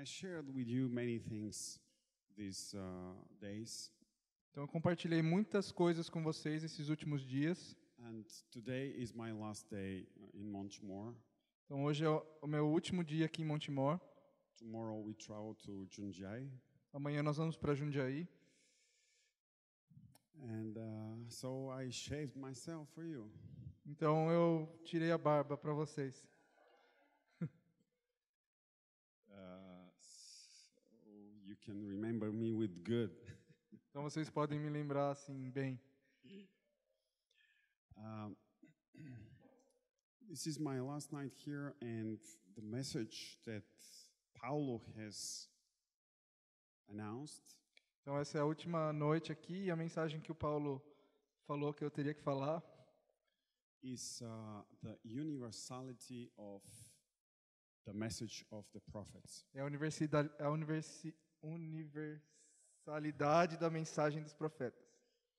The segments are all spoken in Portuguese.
I shared with you many things these days, Então eu compartilhei muitas coisas com vocês esses últimos dias. and today is my last day in Montemor. Então hoje é o meu último dia aqui em Montemor. Tomorrow we travel to Jundiaí, Amanhã nós vamos para Jundiaí. and so I shaved myself for you. Então eu tirei a barba para vocês. So you can remember me with good. Então vocês podem me lembrar assim bem. Um, this is my last night here, and the message that Paulo has announced Então essa é a última noite aqui e a mensagem que o Paulo falou que eu teria que falar is the universality of the message of the prophets. é a universalidade da mensagem dos profetas.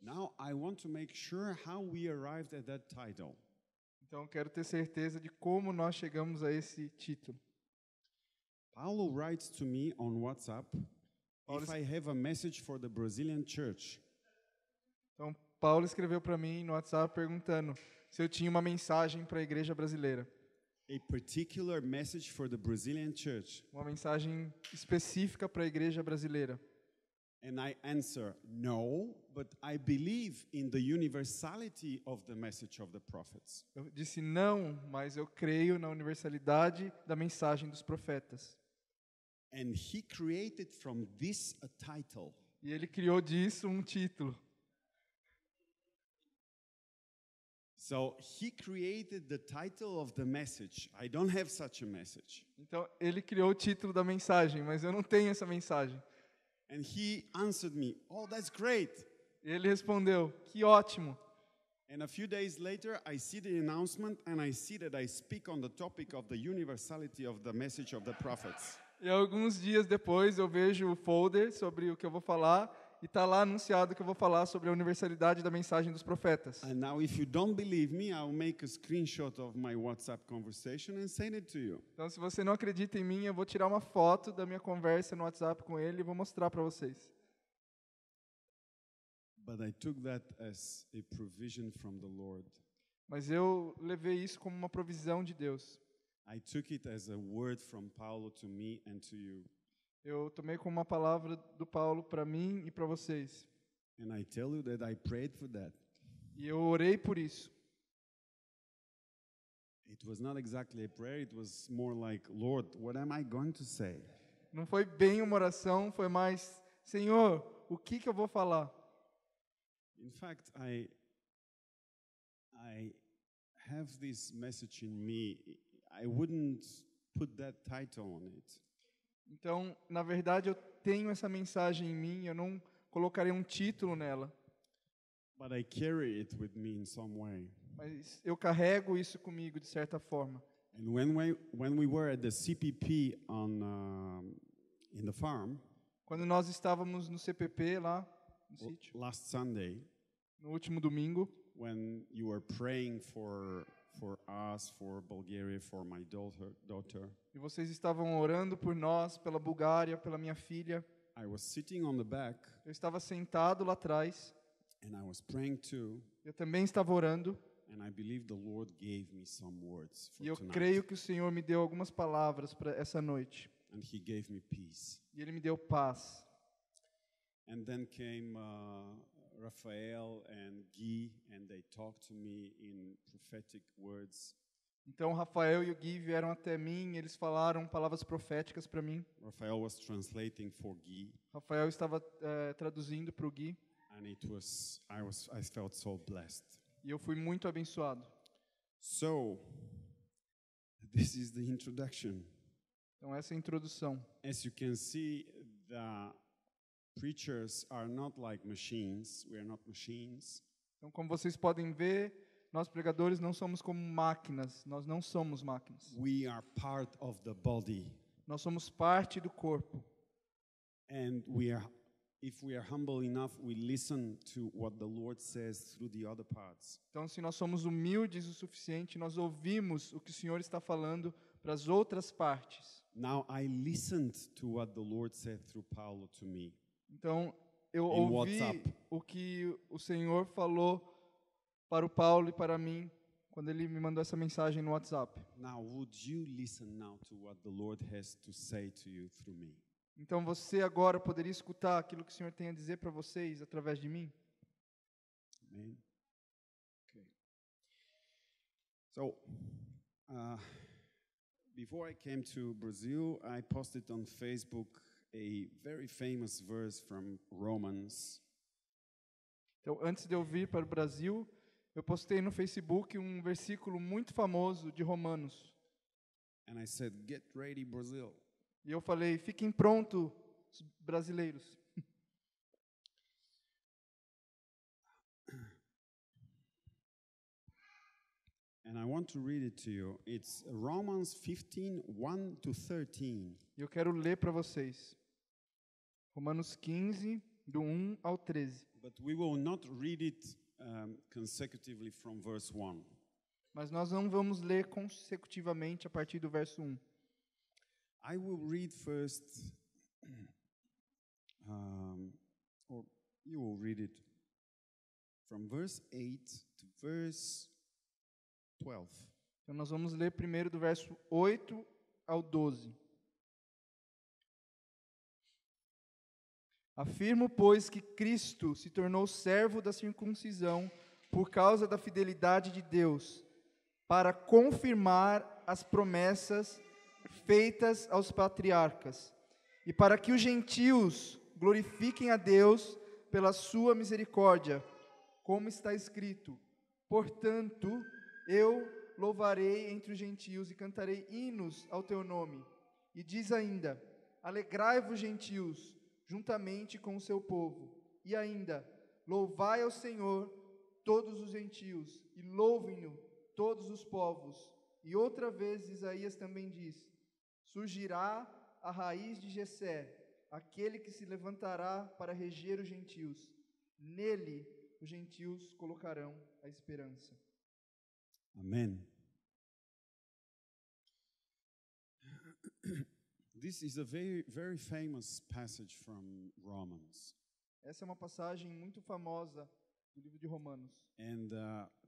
Now, I want to make sure how we arrived at that title. Então eu quero ter certeza de como nós chegamos a esse título. Paulo writes to me on WhatsApp Paulo if I have a message for the Brazilian church. Então Paulo escreveu para mim no WhatsApp perguntando se eu tinha uma mensagem para a igreja brasileira. A particular message for the Brazilian church. Uma mensagem específica para a igreja brasileira. And I answer, no, but I believe in the universality of the message of the prophets. Eu disse não, mas eu creio na universalidade da mensagem dos profetas. And he created from this a title. E ele criou disso um título. So he created the title of the message. I don't have such a message. Então ele criou o título da mensagem, mas eu não tenho essa mensagem. And he answered me, oh, that's great. E ele respondeu: que ótimo. And a few days later, I see the announcement and I see that I speak on the topic of the universality of the message of the prophets. E alguns dias depois eu vejo o folder sobre o que eu vou falar e está lá anunciado que eu vou falar sobre a universalidade da mensagem dos profetas. And now if you don't believe me, I'll make a screenshot of my WhatsApp conversation and send it to you. Então, se você não acredita em mim, eu vou tirar uma foto da minha conversa no WhatsApp com ele e vou mostrar para vocês. But I took that as a provision from the Lord. Mas eu levei isso como uma provisão de Deus. I took it as a word from Paulo to me and to you. Eu tomei como uma palavra do Paulo para mim e para vocês. And I tell you that I prayed for that. E eu orei por isso. It was not exactly a prayer, it was more like, Lord, what am I going to say? Não foi bem uma oração, foi mais, Senhor, o que eu vou falar? In fact, I have this message in me. I wouldn't put that title on it. Então, na verdade, eu tenho essa mensagem em mim, eu não colocarei um título nela, But I carry it with me in some way. mas eu carrego isso comigo de certa forma. And when we were at the CPP in the farm Quando nós estávamos no CPP lá, no sítio, last Sunday, no último domingo, when you were praying for us, for Bulgaria, for my daughter, e vocês estavam orando por nós, pela Bulgária, pela minha filha, I was sitting on the back eu estava sentado lá atrás, and I was praying too, eu também estava orando, and I believe the Lord gave me some words e for eu tonight. creio que o Senhor me deu algumas palavras para essa noite, And He gave me peace. e Ele me deu paz. And then came Raphael and Guy, and they talked to me in prophetic words. Então Rafael e o Gui vieram até mim, eles falaram palavras proféticas para mim. Raphael was translating for Guy, Rafael estava traduzindo para o Gui, and I felt so blessed. e eu fui muito abençoado. So, this is the introduction. Então essa é a introdução. As you can see, the preachers are not like machines. We are not machines. Então, como vocês podem ver, nós pregadores não somos como máquinas, nós não somos máquinas. We are part of the body. Nós somos parte do corpo. And if we are humble enough, we listen to what the Lord says through the other parts. Então, se nós somos humildes o suficiente, nós ouvimos o que o Senhor está falando para as outras partes. Now I listened to what the Lord said through Paulo to me. Então, eu In ouvi WhatsApp. o que o Senhor falou para o Paulo e para mim, quando ele me mandou essa mensagem no WhatsApp. Now would you listen now to what the Lord has to say to you through me? Então, você agora poderia escutar aquilo que o Senhor tem a dizer para vocês através de mim? Amen. Okay. So, before I came to Brazil, I posted on Facebook a very famous verse from Romans. Então, antes de eu vir para o Brasil, eu postei no Facebook um versículo muito famoso de Romanos. And I said, "Get ready, Brazil." E eu falei, fiquem prontos, brasileiros. And I want to read it to you. It's Romans 15, 1 to 13. E eu quero ler para vocês. Romanos 15, do 1 ao 13. But we will not read it consecutively from verse 1. Mas nós não vamos ler consecutivamente a partir do verso 1. I will read first, or you will read it from verse 8 to verse 12. Então nós vamos ler primeiro do verso 8 ao 12. Afirmo, pois, que Cristo se tornou servo da circuncisão por causa da fidelidade de Deus, para confirmar as promessas feitas aos patriarcas, e para que os gentios glorifiquem a Deus pela sua misericórdia, como está escrito: portanto, eu louvarei entre os gentios e cantarei hinos ao teu nome. E diz ainda: alegrai-vos, gentios, juntamente com o seu povo. E ainda: louvai ao Senhor todos os gentios, e louvem-no todos os povos. E outra vez Isaías também diz: surgirá a raiz de Jessé, aquele que se levantará para reger os gentios. Nele os gentios colocarão a esperança. Amen. This is a very, very famous passage from Romans. Essa é uma passagem muito famosa do livro de Romanos. And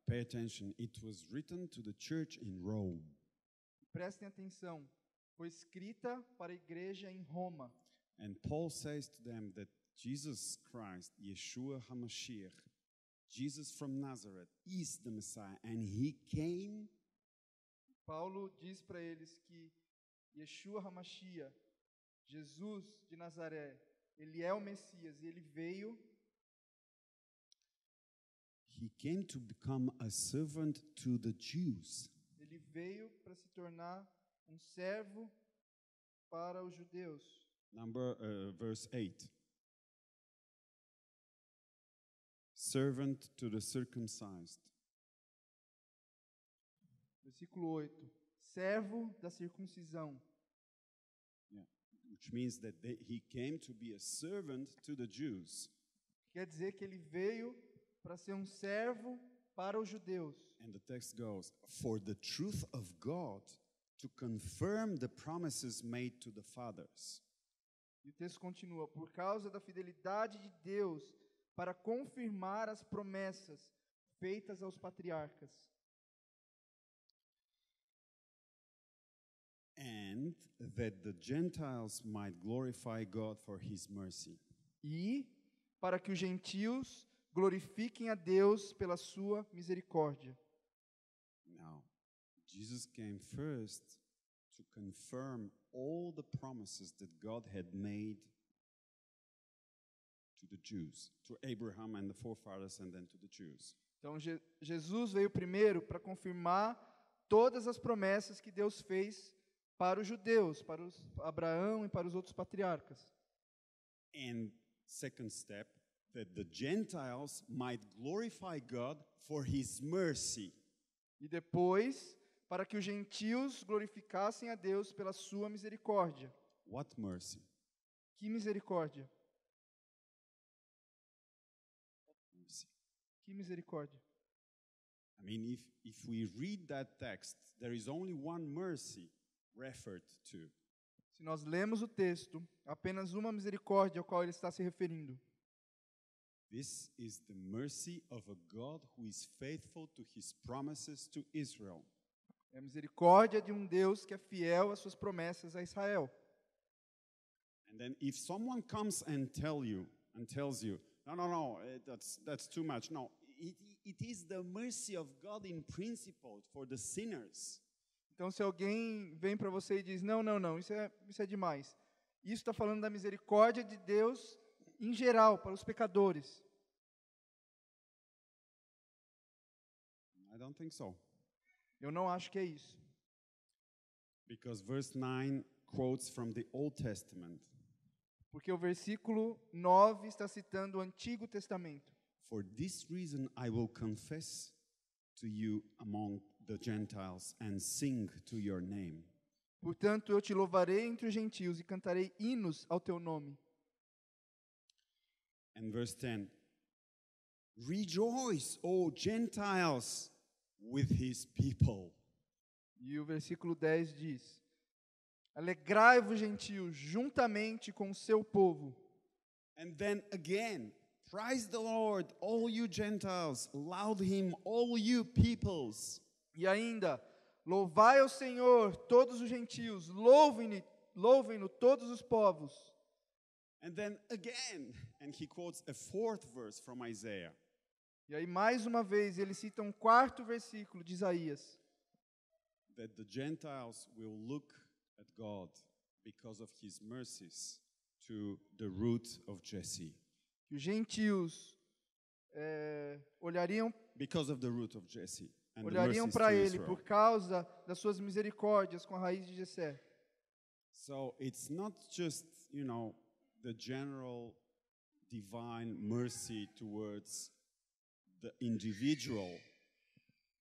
pay attention, it was written to the church in Rome. Prestem atenção, foi escrita para a igreja em Roma. And Paul says to them that Jesus Christ, Yeshua HaMashiach, Jesus from Nazareth, is the Messiah, and he came. Paulo diz para eles que Yeshua HaMashiach, Jesus de Nazaré, ele é o Messias e ele veio. He came to become a servant to the Jews. Ele veio para se tornar um servo para os judeus. Verse 8. Servant to the circumcised. Versículo 8. Servo da circuncisão. Yeah. Which means that he came to be a servant to the Jews. Quer dizer que ele veio para ser um servo para os judeus. And the text goes, for the truth of God, to confirm the promises made to the fathers. E o texto continua: por causa da fidelidade de Deus, para confirmar as promessas feitas aos patriarcas. And that the Gentiles might glorify God for his mercy. E para que os gentios glorifiquem a Deus pela sua misericórdia. Now, Jesus came first to confirm all the promises that God had made to the Jews, to Abraham and the forefathers, and then to the Jews. Então, Jesus veio primeiro para confirmar todas as promessas que Deus fez para os judeus, para Abraão e para os outros patriarcas. And second step, that the Gentiles might glorify God for his mercy. E depois, para que os gentios glorificassem a Deus pela sua misericórdia. What mercy? Que misericórdia? Mercy. Que misericórdia? I mean, if we read that text, there is only one mercy, referred to. Se nós lemos o texto, apenas uma misericórdia ao qual ele está se referindo. This is the mercy of a God who is faithful to his promises to Israel. É a misericórdia de um Deus que é fiel às suas promessas a Israel. And then if someone comes and tells you, no, that's too much. No, it is the mercy of God in principle for the sinners. Então, se alguém vem para você e diz, não, isso é demais. Isso está falando da misericórdia de Deus em geral, para os pecadores. I don't think so. Eu não acho que é isso. Because verse 9 quotes from the Old Testament. Porque o versículo 9 está citando o Antigo Testamento. For this reason I will confess to you among the Gentiles and sing to your name. Portanto, eu te louvarei entre os gentios e cantarei hinos ao teu nome. And verse 10, rejoice, O Gentiles, with his people. E o versículo 10 diz, alegrai-vos, gentios, juntamente com o seu povo. And then again, praise the Lord, all you Gentiles, laud him, all you peoples. E ainda, louvai ao Senhor, todos os gentios, louvem-no todos os povos. And then again, and he quotes a fourth verse from Isaiah. E aí, mais uma vez, ele cita um quarto versículo de Isaías. That the Gentiles will look at God because of his mercies to the root of Jesse. Que os gentios olhariam Because of the root of Jesse. And the olhariam mercies para to ele Israel. por causa das suas misericórdias com a raiz de Jessé. So it's not just, the general divine mercy towards the individual,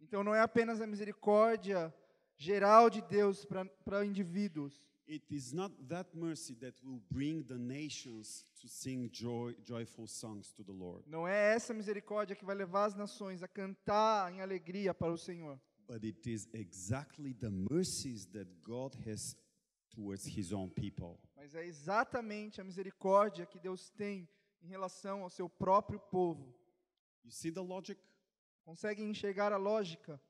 Então não é apenas a misericórdia geral de Deus para indivíduos. it is not that mercy that will bring the nations to sing joyful songs to the Lord, Não é essa misericórdia que vai levar as nações a cantar em alegria para o Senhor. but it is exactly the mercies that God has towards his own people. Mas é exatamente a misericórdia que Deus tem em relação ao seu próprio povo. You see the logic? Conseguem enxergar a lógica?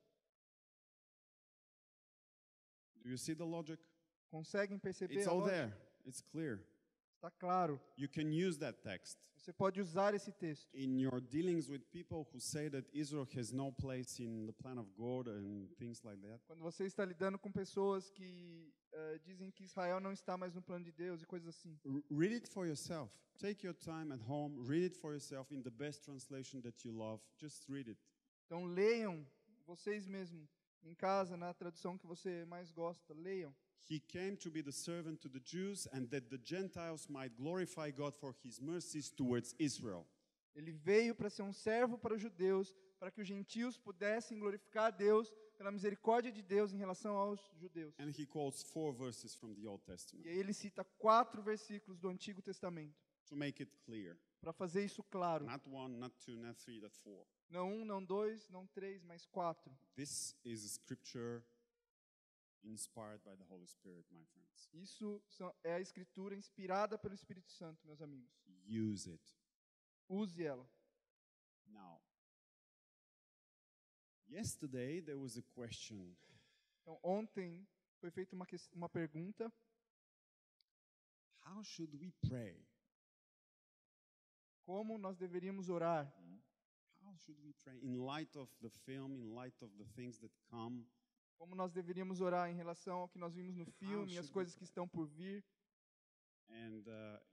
Do you see the logic? Conseguem perceber It's a all lógica? there. It's clear. Está claro. You can use that text Você pode usar esse texto in your dealings with people who say that Israel has no place in the plan of God and things like that. quando você está lidando com pessoas que dizem que Israel não está mais no plano de Deus e coisas assim. Read it for yourself. Take your time at home. Read it for yourself in the best translation that you love. Just read it. Então leiam vocês mesmos em casa na tradução que você mais gosta. Leiam. He came to be the servant to the Jews and that the Gentiles might glorify God for his mercies towards Israel. Ele veio para ser um servo para os judeus, para que os gentios pudessem glorificar a Deus pela misericórdia de Deus em relação aos judeus. And he quotes 4 verses from the Old E Testament aí ele cita 4 versículos do Antigo Testamento to make it clear. para fazer isso claro. Not 1, not 2, not 3, not 4. Não 1, não 2, não 3, mas 4. This is a scripture inspired by the Holy Spirit, my friends. Isso é a escritura inspirada pelo Espírito Santo, meus amigos. Use it. Use ela. Now, yesterday there was a question. Então, ontem foi feita uma pergunta. How should we pray? Como nós deveríamos orar? How should we pray in light of the film, in light of the things that come? Como nós deveríamos orar em relação ao que nós vimos no filme e as coisas que estão por vir? And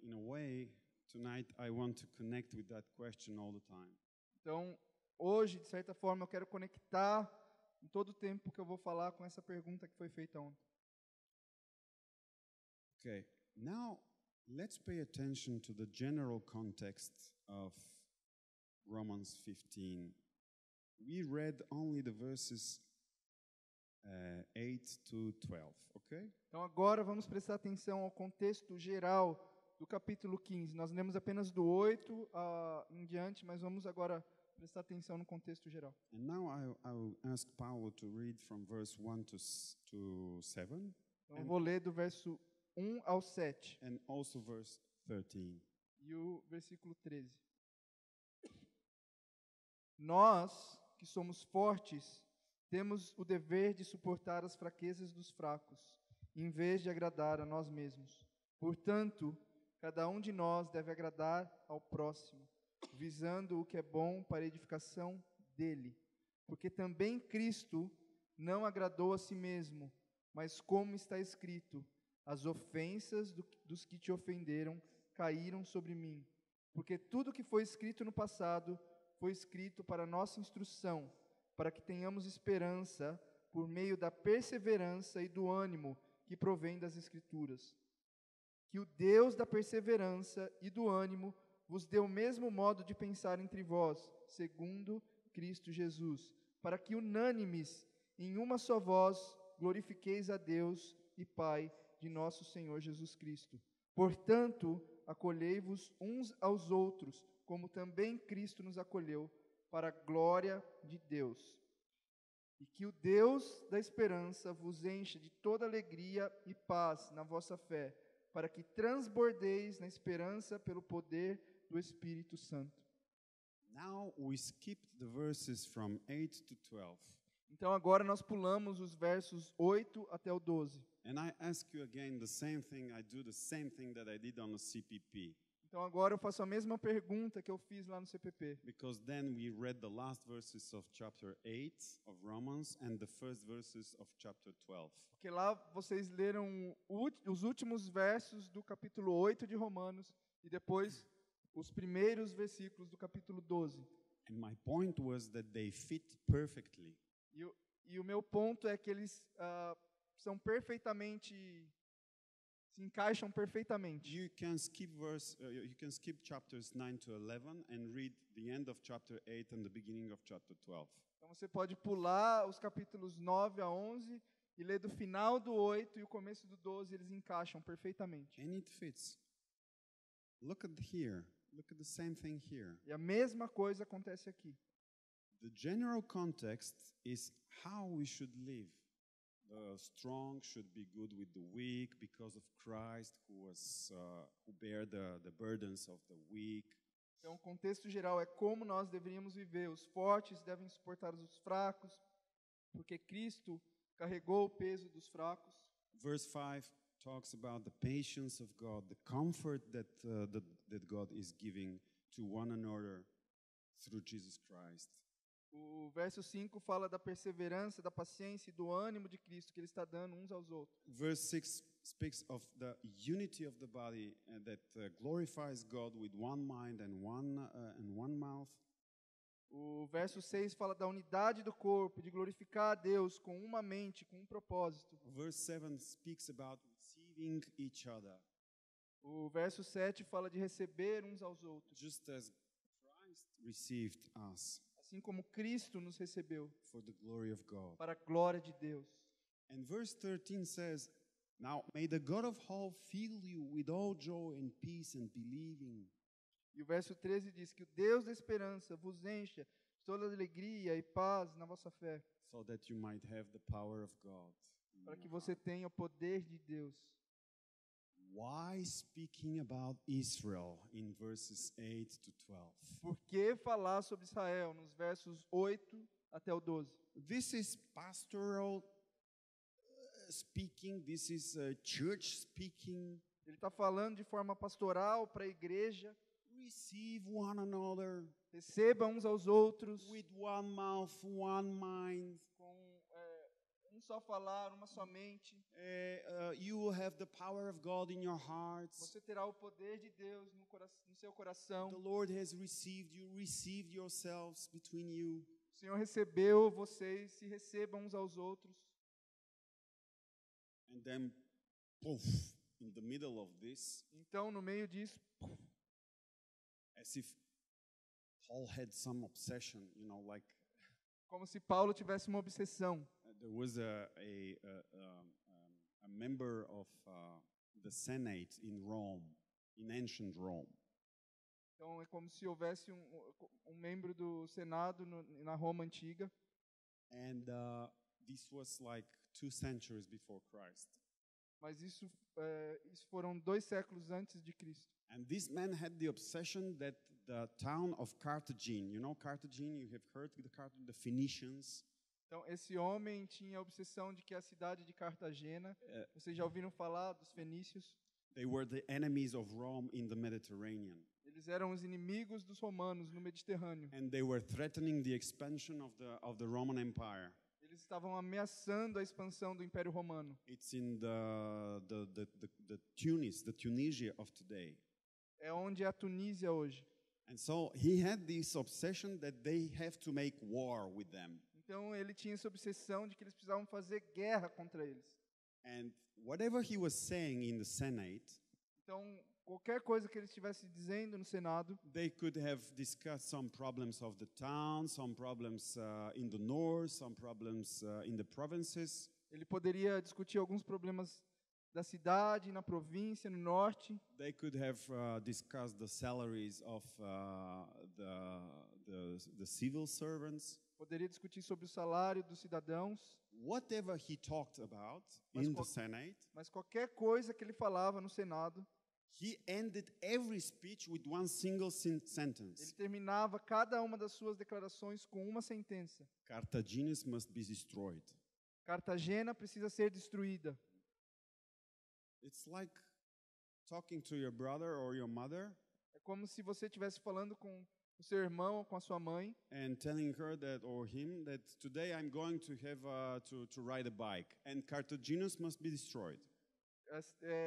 in a way, tonight I want to connect with that question all the time. Então, hoje, de certa forma, eu quero conectar em todo o tempo que eu vou falar com essa pergunta que foi feita ontem. Okay, now let's pay attention to the general context of Romans 15. We read only the verses 8 to 12, okay? Então, agora vamos prestar atenção ao contexto geral do capítulo 15. Nós lemos apenas do 8 em diante, mas vamos agora prestar atenção no contexto geral. And now I will ask Paulo to read from verse 1 to 7. Então, eu vou ler do verso 1 ao 7 and also verse 13. e o versículo 13. Nós, que somos fortes, temos o dever de suportar as fraquezas dos fracos, em vez de agradar a nós mesmos. Portanto, cada um de nós deve agradar ao próximo, visando o que é bom para a edificação dele. Porque também Cristo não agradou a si mesmo, mas como está escrito, as ofensas dos que te ofenderam caíram sobre mim. Porque tudo que foi escrito no passado foi escrito para nossa instrução, para que tenhamos esperança por meio da perseverança e do ânimo que provém das Escrituras. Que o Deus da perseverança e do ânimo vos dê o mesmo modo de pensar entre vós, segundo Cristo Jesus, para que unânimes, em uma só voz, glorifiqueis a Deus e Pai de nosso Senhor Jesus Cristo. Portanto, acolhei-vos uns aos outros, como também Cristo nos acolheu, para a glória de Deus. E que o Deus da esperança vos encha de toda alegria e paz na vossa fé, para que transbordeis na esperança pelo poder do Espírito Santo. Now we skipped the verses from 8 to 12. Então agora nós pulamos os versos 8 até o 12. And I ask you again the same thing, I do the same thing that I did on the CPP. Então agora eu faço a mesma pergunta que eu fiz lá no CPP. Because then we read the last verses of chapter 8 of Romans and the first verses of chapter 12. Porque lá vocês leram os últimos versos do capítulo 8 de Romanos e depois os primeiros versículos do capítulo 12. And my point was that they fit perfectly. E o meu ponto é que eles são perfeitamente, se encaixam perfeitamente. You can skip chapters 9 to 11 and read the end of chapter 8 and the beginning of chapter 12. Então você pode pular os capítulos 9 a 11 e ler do final do 8 e o começo do 12, eles encaixam perfeitamente. And it fits. Look at here. Look at the same thing here. E a mesma coisa acontece aqui. The general context is how we should live. The strong should be good with the weak because of Christ who bear the burdens of the weak. Então, o contexto geral é como nós deveríamos viver. Os fortes devem suportar os fracos, porque Cristo carregou o peso dos fracos. Verse 5 talks about the patience of God, the comfort that God is giving to one another through Jesus Christ. O verso 5 fala da perseverança, da paciência e do ânimo de Cristo que Ele está dando uns aos outros. Verse 6 speaks of the unity of the body that glorifies God with one mind and one mouth. O verso 6 fala da unidade do corpo, de glorificar a Deus com uma mente, com um propósito. Verse 7 speaks about receiving each other. O verso 7 fala de receber uns aos outros. Just as Christ received us. Assim como Cristo nos recebeu. For the glory of God. Para a glória de Deus. And verse 13 says, now may the God of hope fill you with all joy and peace and believing. E o verso 13 diz que o Deus da esperança vos encha de toda alegria e paz na vossa fé. So that you might have the power of God. Para que você tenha o poder de Deus. Why speaking about Israel in verses 8 to 12? Por que falar sobre Israel nos versos 8 até o 12? This is pastoral speaking, this is church speaking. Ele está falando de forma pastoral para a igreja. Receive one another. Receba uns aos outros. With one mouth, one mind. Com um só falar, uma só mente. You will have the power of God in your hearts. Você terá o poder de Deus no seu coração. The Lord has received you, received yourselves between you. O Senhor recebeu vocês, se recebam uns aos outros. And then, poof, in the middle of this. Então, no meio disso, as if Paul had some obsession, like. Como se Paulo tivesse uma obsessão. There was a member of the Senate in Rome, in ancient Rome. Então é como se houvesse um membro do Senado na Roma antiga. And this was like 2 centuries before Christ. Mas isso foram 2 séculos antes de Cristo. And this man had the obsession that the town of Carthagene, you know Carthagene, you have heard the Phoenicians, Então, esse homem tinha a obsessão de que a cidade de Cartagena, vocês já ouviram falar dos fenícios? they were the enemies of Rome in the Mediterranean. Eles eram os inimigos dos romanos no Mediterrâneo. And they were threatening the expansion of the Roman Empire. Eles estavam ameaçando a expansão do Império Romano. It's in the Tunisia of today. É onde é a Tunísia hoje. And so he had this obsession that they have to make war with them. Então ele tinha essa obsessão de que eles precisavam fazer guerra contra eles. And whatever he was saying in the Senate, Então qualquer coisa que ele estivesse dizendo no Senado, they could have discussed some problems of the town, some problems in the north, some problems in the provinces. ele poderia discutir alguns problemas da cidade, na província, no norte. They could have discussed the salaries of the civil servants. Poderia discutir sobre o salário dos cidadãos. Whatever he talked about Mas in qual- the Senate, Mas qualquer coisa que ele falava no Senado, he ended every speech with one single ele sentence. terminava cada uma das suas declarações com uma sentença: Carthaginians must be destroyed. Cartagena precisa ser destruída. It's like talking to your brother or your mother É como se você estivesse falando com o seu irmão ou com a sua mãe and telling her that or him that today I'm going to have to ride a bike and Carthaginians must be destroyed.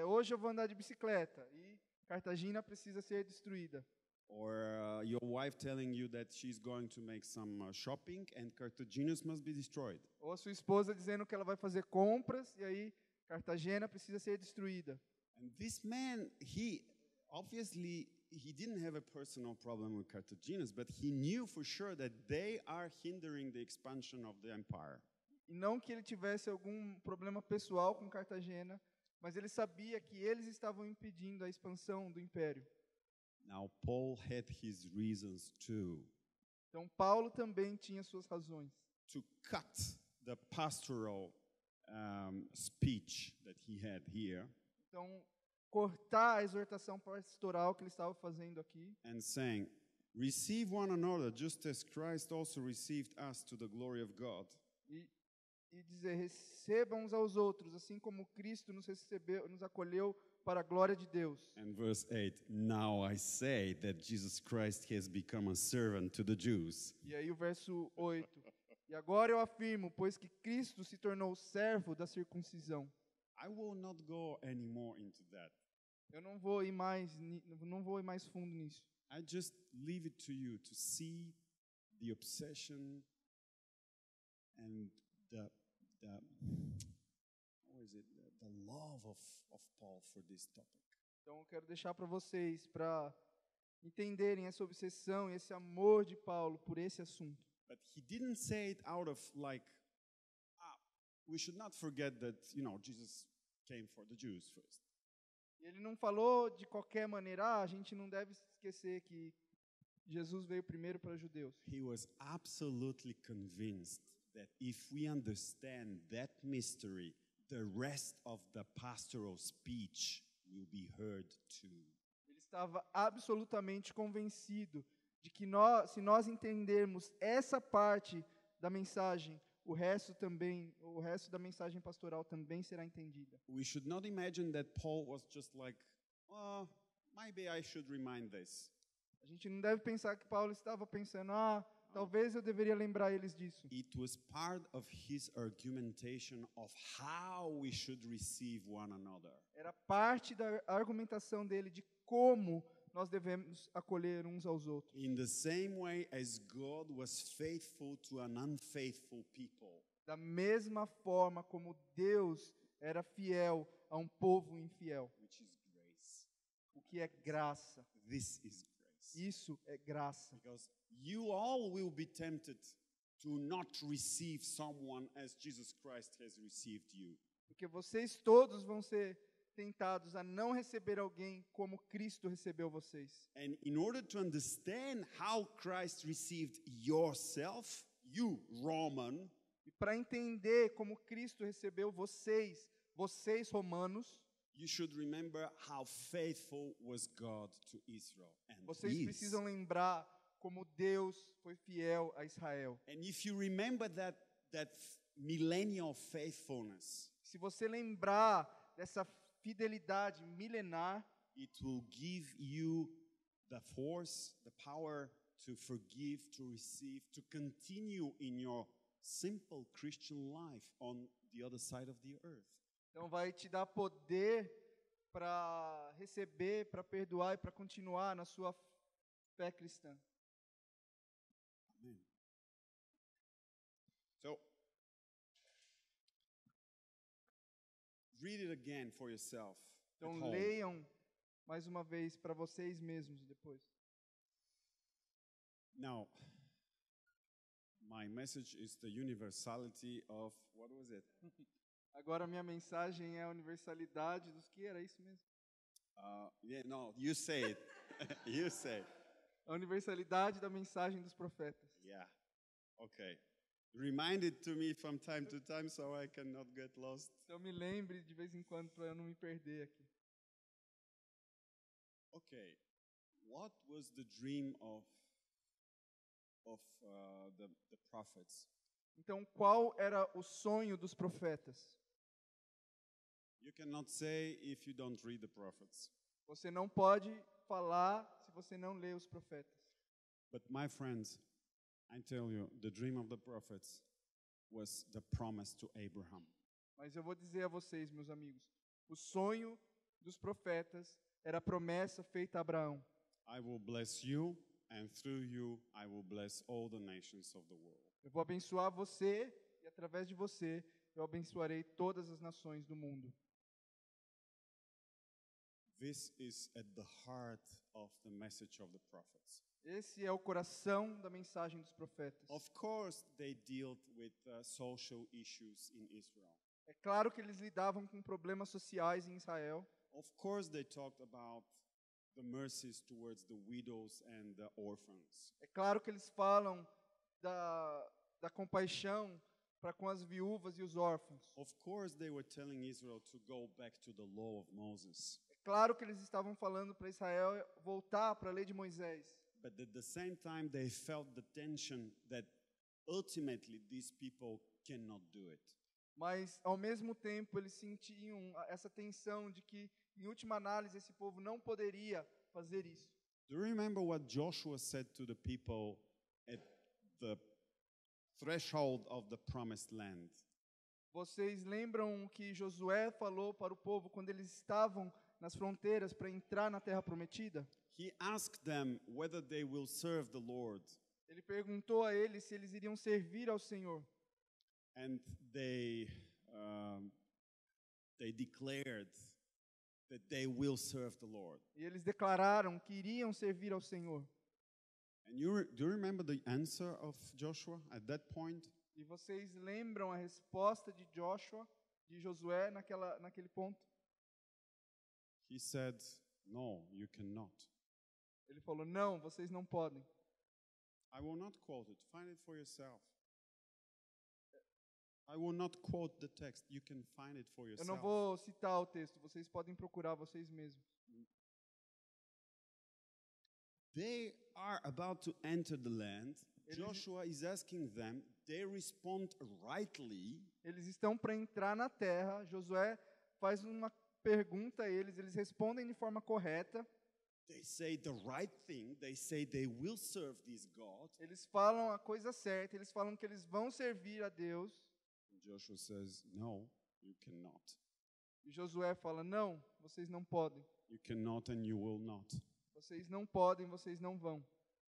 Hoje eu vou andar de bicicleta e Cartagena precisa ser destruída. Or your wife telling you that she's going to make some shopping and Carthaginians must be destroyed. Ou a sua esposa dizendo que ela vai fazer compras e aí Cartagena precisa ser destruída. And this man, he obviously he didn't have a personal problem with Carthaginians, but he knew for sure that they are hindering the expansion of the empire. E não que ele tivesse algum problema pessoal com Cartagena, mas ele sabia que eles estavam impedindo a expansão do império. Now Paul had his reasons too Então Paulo também tinha suas razões to cut the pastoral speech that he had here Então, cortar a exortação pastoral que ele estava fazendo aqui and saying, receive one another just as Christ also received us to the glory of God. e dizer, recebam uns aos outros, assim como Cristo nos recebeu, nos acolheu para a glória de Deus. And verse 8, now I say that Jesus Christ has become a servant to the Jews. E aí o verso 8. E agora eu afirmo, pois que Cristo se tornou servo da circuncisão. I will not go anymore into that. Eu não vou ir mais fundo nisso. I just leave it to you to see the obsession and the love of Paul for this topic. Então eu quero deixar para vocês, para entenderem essa obsessão e esse amor de Paulo por esse assunto. But he didn't say it out of like, we should not forget that, Jesus came for the Jews first. E ele não falou de qualquer maneira, a gente não deve esquecer que Jesus veio primeiro para os judeus. He was absolutely convinced that if we understand that mystery, the rest of the pastoral speech will be heard too. Ele estava absolutamente convencido de que se nós entendermos essa parte da mensagem, o resto da mensagem pastoral também será entendida. We should not imagine that Paul was just like, maybe I should remind this. A gente não deve pensar que Paulo estava pensando, talvez eu deveria lembrar eles disso. It was part of his argumentation of how we should receive one another. Era parte da argumentação dele de como nós devemos acolher uns aos outros. In the same way as God was faithful to an unfaithful people. Da mesma forma como Deus era fiel a um povo infiel. Which is grace. O que é graça? This is grace. Isso é graça. Because you all will be tempted to not receive someone as Jesus Christ has received you. Porque vocês todos vão ser tentados a não receber alguém como Cristo recebeu vocês. And in order to understand how Christ received yourself, you, Roman, E para entender como Cristo recebeu vocês, vocês romanos, you should remember how faithful was God to Israel and vocês is. precisam lembrar como Deus foi fiel a Israel. And if you remember that millennial faithfulness, Se você lembrar dessa fidelidade milenar, it will give you the force, the power to forgive, to receive, to continue in your simple Christian life on the other side of the earth. então vai te dar poder para receber, para perdoar e para continuar na sua fé cristã. Amen. So, read it again for yourself. At Então home. leiam mais uma vez para vocês mesmos depois. Now, my message is the universality of, what was it? Agora a minha mensagem é a universalidade dos que era isso mesmo. No, you say it. You say it. A universalidade da mensagem dos profetas. Yeah. Okay. Remind it to me from time to time so I cannot get lost. Então me lembre de vez em quando para eu não me perder aqui. Okay. What was the dream of the prophets? Então qual era o sonho dos profetas? You cannot say if you don't read the prophets. Você não pode falar se você não lê os profetas. But my friends, I tell you, the dream of the prophets was the promise to Abraham. Mas eu vou dizer a vocês, meus amigos, o sonho dos profetas era a promessa feita a Abraão. I will bless you, and through you I will bless all the nations of the world. Eu vou abençoar você e através de você eu abençoarei todas as nações do mundo. This is at the heart of the message of the prophets. Esse é o coração da mensagem dos profetas. Of course, they dealt with social issues in Israel. É claro que eles lidavam com problemas sociais em Israel. Of course, they talked about the mercies towards the widows and the orphans. É claro que eles falam da compaixão para com as viúvas e os órfãos. Of course, they were telling Israel to go back to the law of Moses. É claro que eles estavam falando para Israel voltar para a lei de Moisés. But at the same time, they felt the tension that ultimately these people cannot do it. Mas, ao mesmo tempo, eles sentiam essa tensão de que, em última análise, esse povo não poderia fazer isso. Do you remember what Joshua said to the people at the threshold of the promised land? Vocês lembram o que Josué falou para o povo quando eles estavam nas fronteiras para entrar na terra prometida? He asked them whether they will serve the Lord. Ele perguntou a eles se eles iriam servir ao Senhor. And they declared that they will serve the Lord. E eles declararam que iriam servir ao Senhor. And do you remember the answer of Joshua at that point? E vocês lembram a resposta de Josué naquele ponto? He said, "No, you cannot." Ele falou: não, vocês não podem. I will not quote it. Find it for yourself. I will not quote the text. You can find it for Eu yourself. não vou citar o texto, vocês podem procurar vocês mesmos. They are about to enter the land. Eles- Joshua is asking them. They respond rightly. Eles estão para entrar na terra. Josué faz uma pergunta a eles, eles respondem de forma correta. They say the right thing. They say they will serve this God. Eles falam a coisa certa, eles falam que eles vão servir a Deus. And Joshua says, "No, you cannot. E Josué fala: não, vocês não podem. You cannot and you will not." Vocês não podem, vocês não vão.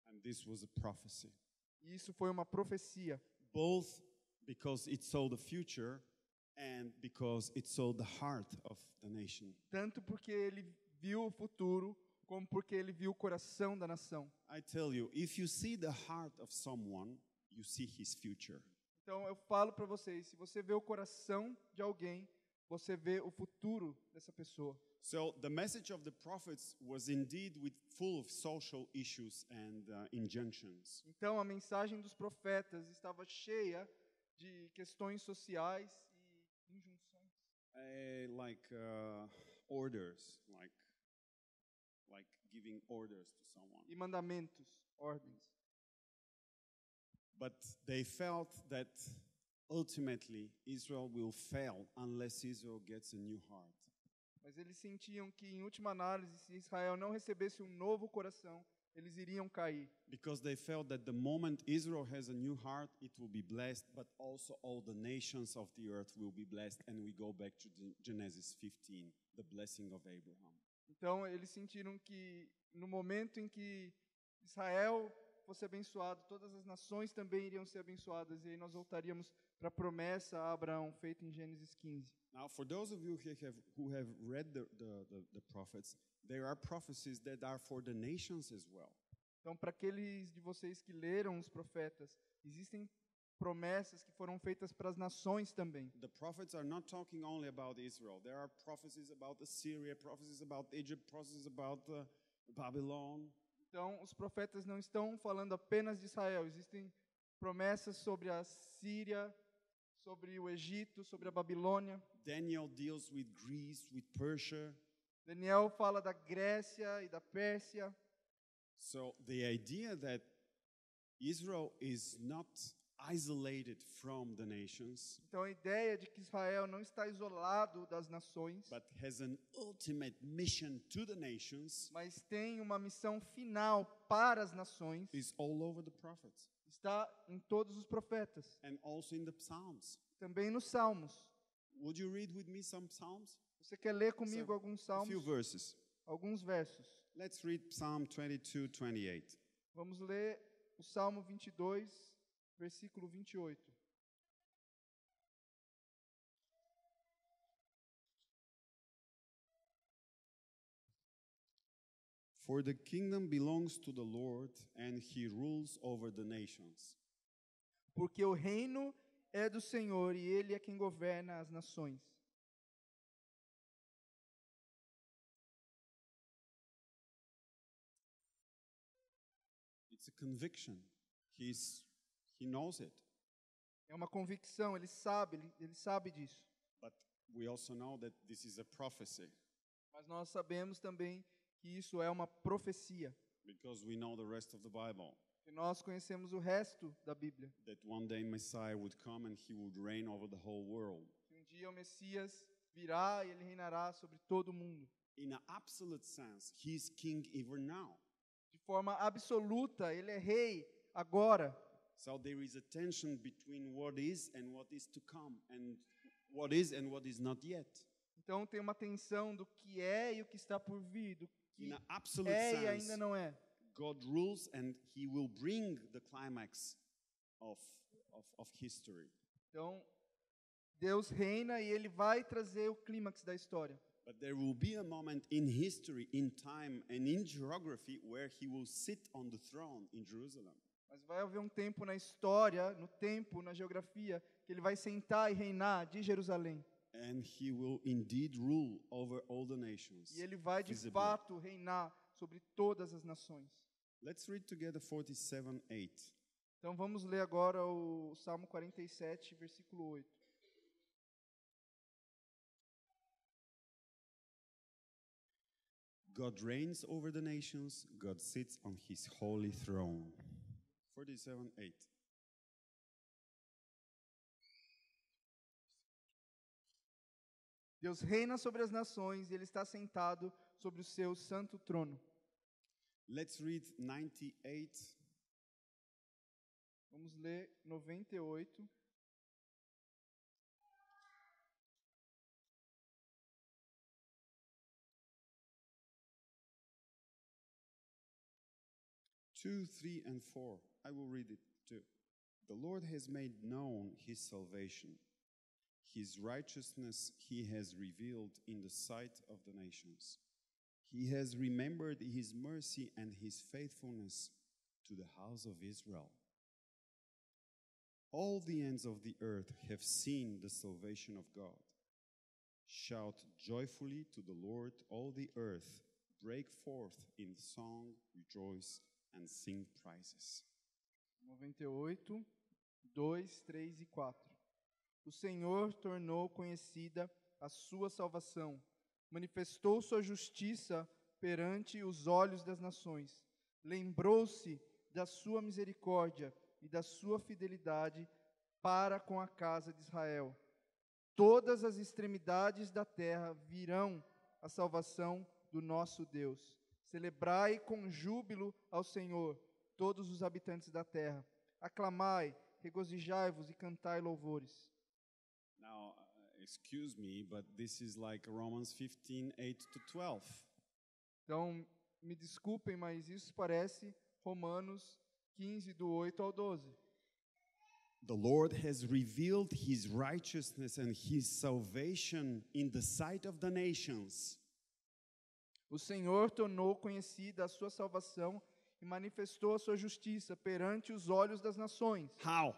And this was a prophecy. E isso foi uma profecia. Both because it saw the future and because it saw the heart of the nation. Tanto porque ele viu o futuro, como porque ele viu o coração da nação. I tell you, if you see the heart of someone, you see his future. Então eu falo para vocês, se você vê o coração de alguém, você vê o futuro dessa pessoa. So the message of the prophets was indeed full of social issues and injunctions. Então a mensagem dos profetas estava cheia de questões sociais e injunções. orders, like giving orders to someone. E mandamentos, ordens. But they felt that ultimately Israel will fail unless Israel gets a new heart. Mas eles sentiam que, em última análise, se Israel não recebesse um novo coração, eles iriam cair. Because they felt that the moment Israel has a new heart, it will be blessed, but also all the nations of the earth will be blessed. And we go back to Genesis 15, the blessing of Abraham. Então, eles sentiram que, no momento em que Israel fosse abençoado, todas as nações também iriam ser abençoadas. E aí nós voltaríamos para a promessa a Abraão, feita em Gênesis 15. Now, for those of you who have read the prophets, there are prophecies that are for the nations as well. Então, para aqueles de vocês que leram os profetas, existem promessas que foram feitas para as nações também. The prophets are not talking only about Israel. There are prophecies about Assyria, prophecies about Egypt, prophecies about Babylon. Então, os profetas não estão falando apenas de Israel. Existem promessas sobre a Síria, sobre o Egito, sobre a Babilônia. Daniel deals with Greece, with Persia. Daniel fala da Grécia e da Pérsia. So the idea that Israel is not isolated from the nations, Então, a ideia de que Israel não está isolado das nações, but has an ultimate mission to the nations, mas tem uma missão final para as nações, is all over the prophets está em todos os profetas, and also in the Psalms. também nos Salmos. Would you read with me some Psalms? Você quer ler comigo alguns A few Salmos? verses. Alguns versos. Let's read Psalm 22, 28. Vamos ler o Salmo 22, versículo 28. For the kingdom belongs to the Lord, and he rules over the nations. Porque o reino é do Senhor e Ele é quem governa as nações. It's a conviction. He knows it. É uma convicção, ele sabe disso. But we also know that this is a prophecy, Mas nós sabemos também que isso é uma profecia. because we know the rest of the Bible. E nós conhecemos o resto da Bíblia. That one day Messiah would come and he would reign over the whole world. Que um dia o Messias virá e ele reinará sobre todo o mundo. In an absolute sense, he is king even now. De forma absoluta, ele é rei agora. So there is a tension between what is and what is to come, and what is not yet. Então tem uma tensão do que é e o que está por vir, do que In an absolute é e sense, ainda não é. God rules and he will bring the climax of history. Então, Deus reina e ele vai trazer o clímax da história. But there will be a moment in history, in time, and in geography where he will sit on the throne in Jerusalem. Mas vai haver um tempo na história, no tempo, na geografia, que ele vai sentar e reinar de Jerusalém. And he will indeed rule over all the nations. E ele vai de visibly. fato reinar sobre todas as nações. Let's read together 47:8. Então vamos ler agora o Salmo 47, versículo 8. God reigns over the nations, God sits on his holy throne. 47:8. Deus reina sobre as nações e ele está sentado sobre o seu santo trono. Let's read 98. Vamos ler 98. Two, 3, and 4. I will read it too. The Lord has made known his salvation. His righteousness he has revealed in the sight of the nations. He has remembered his mercy and his faithfulness to the house of Israel. All the ends of the earth have seen the salvation of God. Shout joyfully to the Lord, all the earth. Break forth in song, rejoice, and sing praises. 98, 2, 3 e 4. O Senhor tornou conhecida a sua salvação. Manifestou sua justiça perante os olhos das nações. Lembrou-se da sua misericórdia e da sua fidelidade para com a casa de Israel. Todas as extremidades da terra virão a salvação do nosso Deus. Celebrai com júbilo ao Senhor, todos os habitantes da terra. Aclamai, regozijai-vos e cantai louvores. Now, excuse me, but this is like Romans 15, 8 to 12. Então, me desculpem, mas isso parece Romanos 15, do 8 ao 12. The Lord has revealed his righteousness and his salvation in the sight of the nations. O Senhor tornou conhecida a sua salvação e manifestou a sua justiça perante os olhos das nações. How?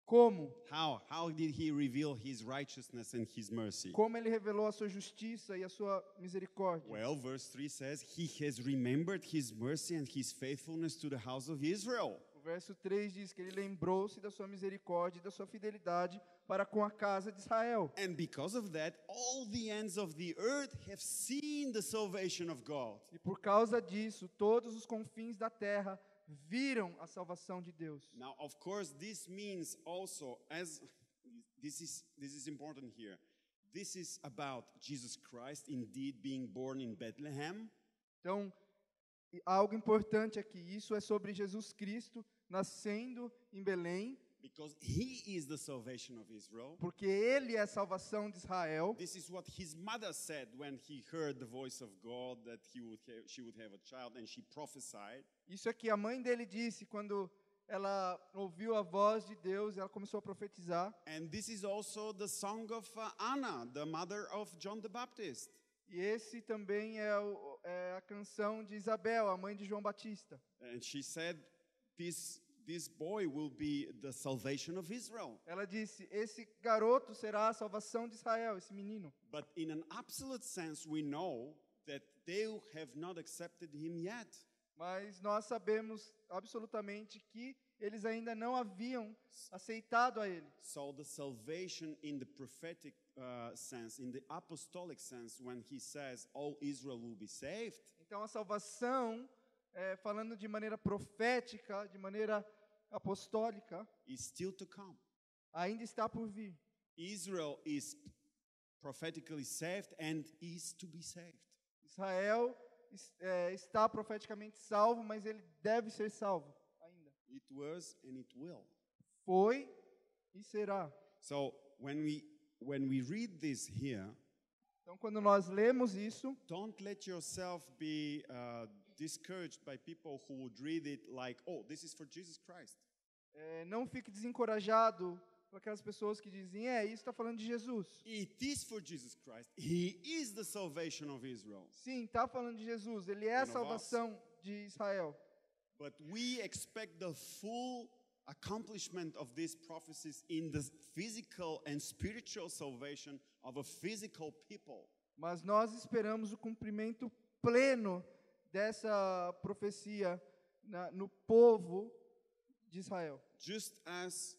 Como? How did he reveal his righteousness and his mercy? Como ele revelou a sua justiça e a sua misericórdia? Well, verse 3 says, he has remembered his mercy and his faithfulness to the house of Israel. O verso 3 diz que ele lembrou-se da sua misericórdia e da sua fidelidade para com a casa de Israel. And because of that, all the ends of the earth have seen the salvation of God. E por causa disso, todos os confins da terra viram a salvação de Deus. Now, of course, this means also, as this is important here, this is about Jesus Christ indeed being born in Bethlehem. Então, algo importante aqui, isso é sobre Jesus Cristo nascendo em Belém, Because he is the salvation of Israel. porque ele é a salvação de Israel. This is what his mother said when he heard the voice of God that she would have a child, and she prophesied. Isso é que a mãe dele disse quando ela ouviu a voz de Deus, ela começou a profetizar. And this is also the song of Anna, the mother of John the Baptist. E esse também é a canção de Isabel, a mãe de João Batista. And she said, this boy will be the salvation of Israel. Ela disse, esse garoto será a salvação de Israel, esse menino. But in an absolute sense, we know that they have not accepted him yet. Mas nós sabemos absolutamente que eles ainda não haviam aceitado a ele. So the salvation in the prophetic sense, in the apostolic sense, when he says all Israel will be saved, Então a salvação, falando de maneira profética, de maneira apostólica, is still to come. ainda está por vir. Israel is prophetically saved and is to be saved. Israel está profeticamente salvo, mas ele deve ser salvo ainda. It was and it will. Foi e será. So when we read this here, Então, quando nós lemos isso, don't let yourself be discouraged by people who would read it like, oh, this is for Jesus Christ. não fique desencorajado por aquelas pessoas que dizem, isso está falando de Jesus. It is for Jesus Christ. He is the salvation of Israel. Sim, está falando de Jesus. Ele é a One of salvação de Israel. But we expect the full accomplishment of these prophecies in the physical and spiritual salvation of a physical people. Mas nós esperamos o cumprimento pleno dessa profecia no povo de Israel. Just as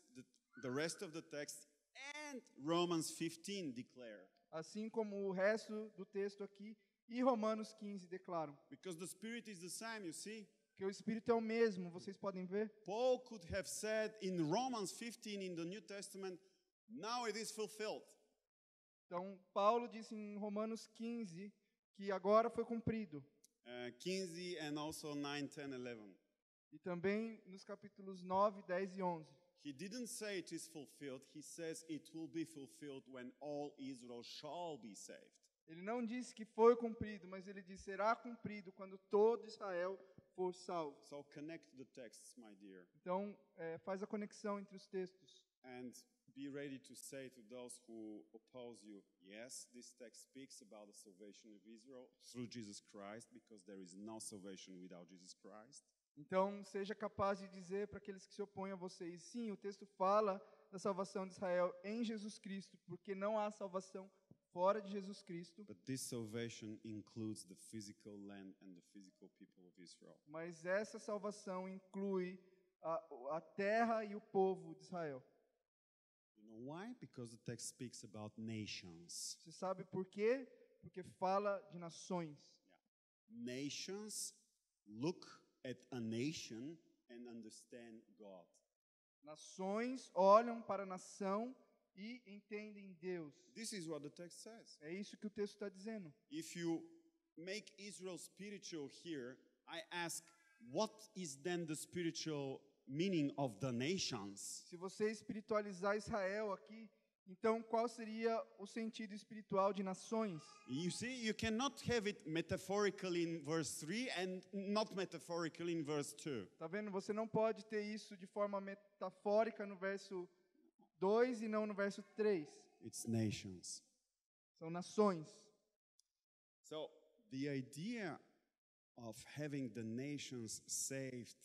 the rest of the text and Romans 15 declare. Assim como o resto do texto aqui e Romanos 15 declaram. Because the Spirit is the same, you see. Que o Espírito é o mesmo, vocês podem ver. Paul could have said in Romans 15 in the New Testament, now it is fulfilled. Então, Paulo disse em Romanos 15 que agora foi cumprido. 15 and also 9, 10, 11. E também nos capítulos 9, 10 e 11. He didn't say it is fulfilled. He says it will be fulfilled when all Israel shall be saved. Ele não disse que foi cumprido, mas ele disse será cumprido quando todo Israel for salvo. So connect the texts, my dear. Então, faz a conexão entre os textos. And be ready to say to those who oppose you, yes, this text speaks about the salvation of Israel through Jesus Christ, because there is no salvation without Jesus Christ. Então, seja capaz de dizer para aqueles que se opõem a vocês, sim, o texto fala da salvação de Israel em Jesus Cristo, porque não há salvação fora de Jesus Cristo. But this salvation includes the physical land and the physical people of Israel. Mas essa salvação inclui a terra e o povo de Israel. You know why? Because the text speaks about nations. Você sabe por quê? Porque fala de nações. Nations look at a nation and understand God. Nações olham para a nação e entendem Deus. This is what the text says. É isso que o texto está dizendo. If you make Israel spiritual here, I ask, what is then the spiritual meaning of the nations? Se você espiritualizar Israel aqui, então qual seria o sentido espiritual de nações? You see, you cannot have it metaphorically in verse 3 and not metaphorically in verse 2. Tá vendo? Você não pode ter isso de forma metafórica no verso 2 e não no verso 3. It's nations. São nações. So, the idea of having the nations saved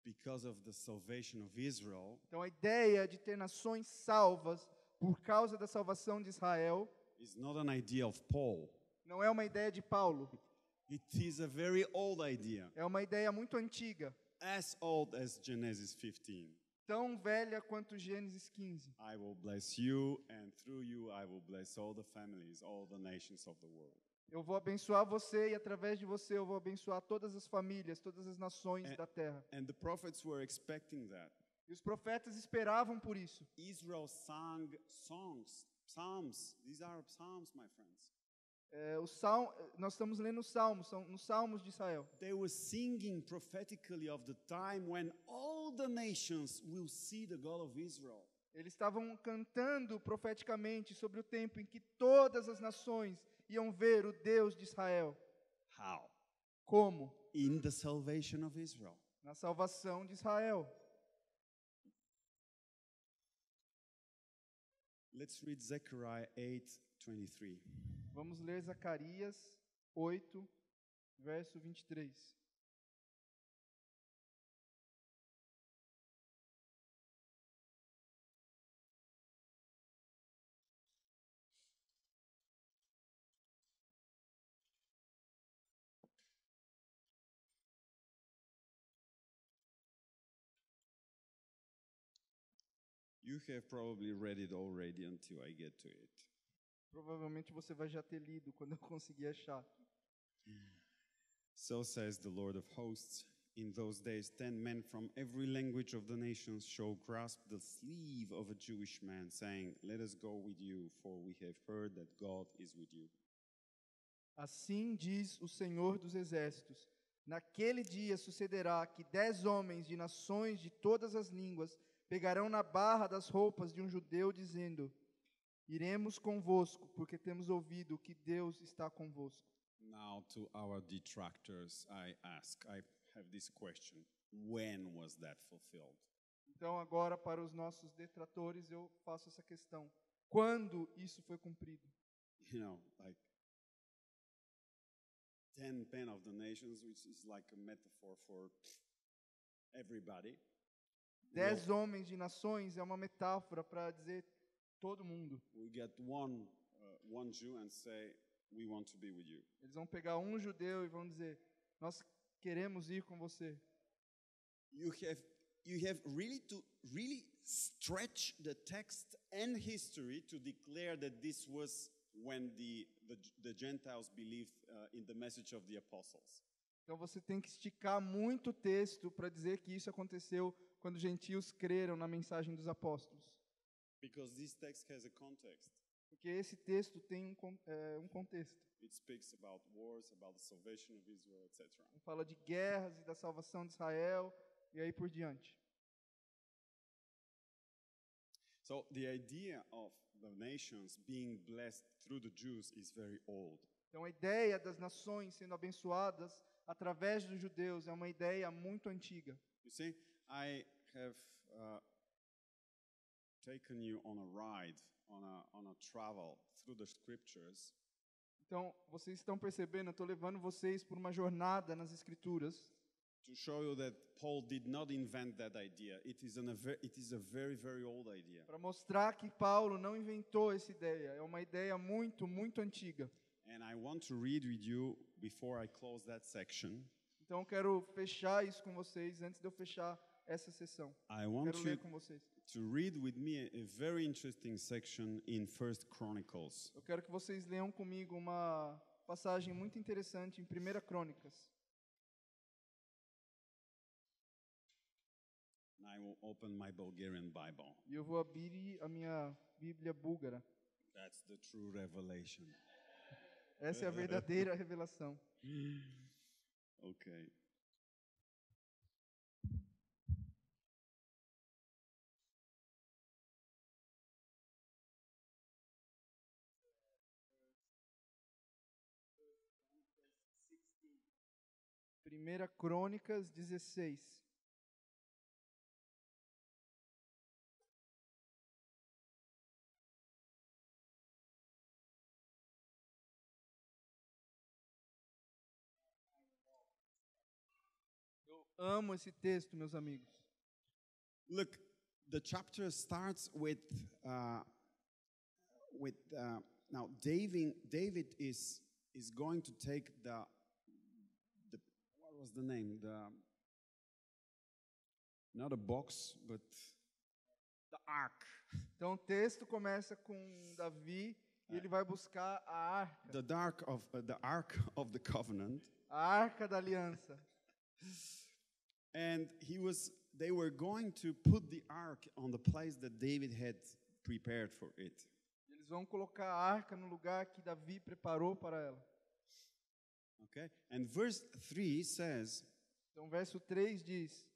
because of the salvation of Israel Então a ideia de ter nações salvas por causa da salvação de Israel is not an idea of Paul. não é uma ideia de Paulo. It is a very old idea, É uma ideia muito antiga, as old as Genesis 15. tão velha quanto Gênesis 15. I will bless you, and through you I will bless all the families, all the nations of the world. Eu vou abençoar você e através de você eu vou abençoar todas as famílias, todas as nações da terra. And the prophets were expecting that. E os profetas esperavam por isso. Israel sang songs, psalms. These are psalms, my friends. Nós estamos lendo os Salmos, são nos Salmos de Israel. They were singing prophetically of the time when all the nations will see the God of Israel. Eles estavam cantando profeticamente sobre o tempo em que todas as nações iam ver o Deus de Israel. How? Como? In the salvation of Israel. Na salvação de Israel. Let's read Zechariah 8:23. Vamos ler Zacarias 8, verso 23. You have probably read it already until I get to it. Provavelmente você vai já ter lido quando eu conseguir achar. So says the Lord of hosts, in those days 10 men from every language of the nations shall grasp the sleeve of a Jewish man, saying, let us go with you, for we have heard that God is with you. Assim diz o Senhor dos Exércitos: naquele dia sucederá que 10 homens de nações de todas as línguas pegarão na barra das roupas de um judeu, dizendo: iremos convosco, porque temos ouvido que Deus está convosco. Now to our detractors I ask, I have this question. When was that fulfilled? Então agora para os nossos detratores eu faço essa questão: quando isso foi cumprido? You know, like 10 men of the nations, which is like a metaphor for everybody. 10 homens de nações é uma metáfora para dizer todo mundo. We get one Jew and say, we want to be with you. Eles vão pegar um judeu e vão dizer: nós queremos ir com você. You have really to stretch the text and history to declare that this was when the Gentiles believed in the message of the apostles. Então você tem que esticar muito o texto para dizer que isso aconteceu quando os gentios creram na mensagem dos apóstolos. Because this text has a context. Porque esse texto tem um contexto. It speaks about wars, about the salvation of Israel, etc. Fala de guerras e da salvação de Israel e aí por diante. So the idea of the nations being blessed through the Jews is very old. Então a ideia das nações sendo abençoadas através dos judeus é uma ideia muito antiga. You see, I have taken you on a ride, on a travel through the scriptures. Então, vocês estão percebendo, eu estou levando vocês por uma jornada nas Escrituras To show you that Paul did not invent that idea. It is a very, very old idea. para mostrar que Paulo não inventou essa ideia. É uma ideia muito, muito antiga. And I want to read with you before I close that section. Então, eu quero fechar isso com vocês antes de eu fechar essa sessão. I want Quero ler you com vocês. to read with me a very interesting section in First Chronicles. Eu quero que vocês leiam comigo uma passagem muito interessante em 1 Crônicas. And I will open my Bulgarian Bible. E eu vou abrir a minha Bíblia búlgara. That's the true revelation. Essa é a verdadeira revelação. Okay. Primeira Crônicas 16. Eu amo esse texto, meus amigos. Look, the chapter starts with now David is going to take the what was the name, not a box but the ark, Então o texto começa com Davi e ele vai buscar a arca, the ark of the covenant, a arca da aliança. and they were going to put the ark on the place that David had prepared for it. Eles vão colocar a arca no lugar que Davi preparou para ela. Okay? And verse 3 says, Então verso 3 diz: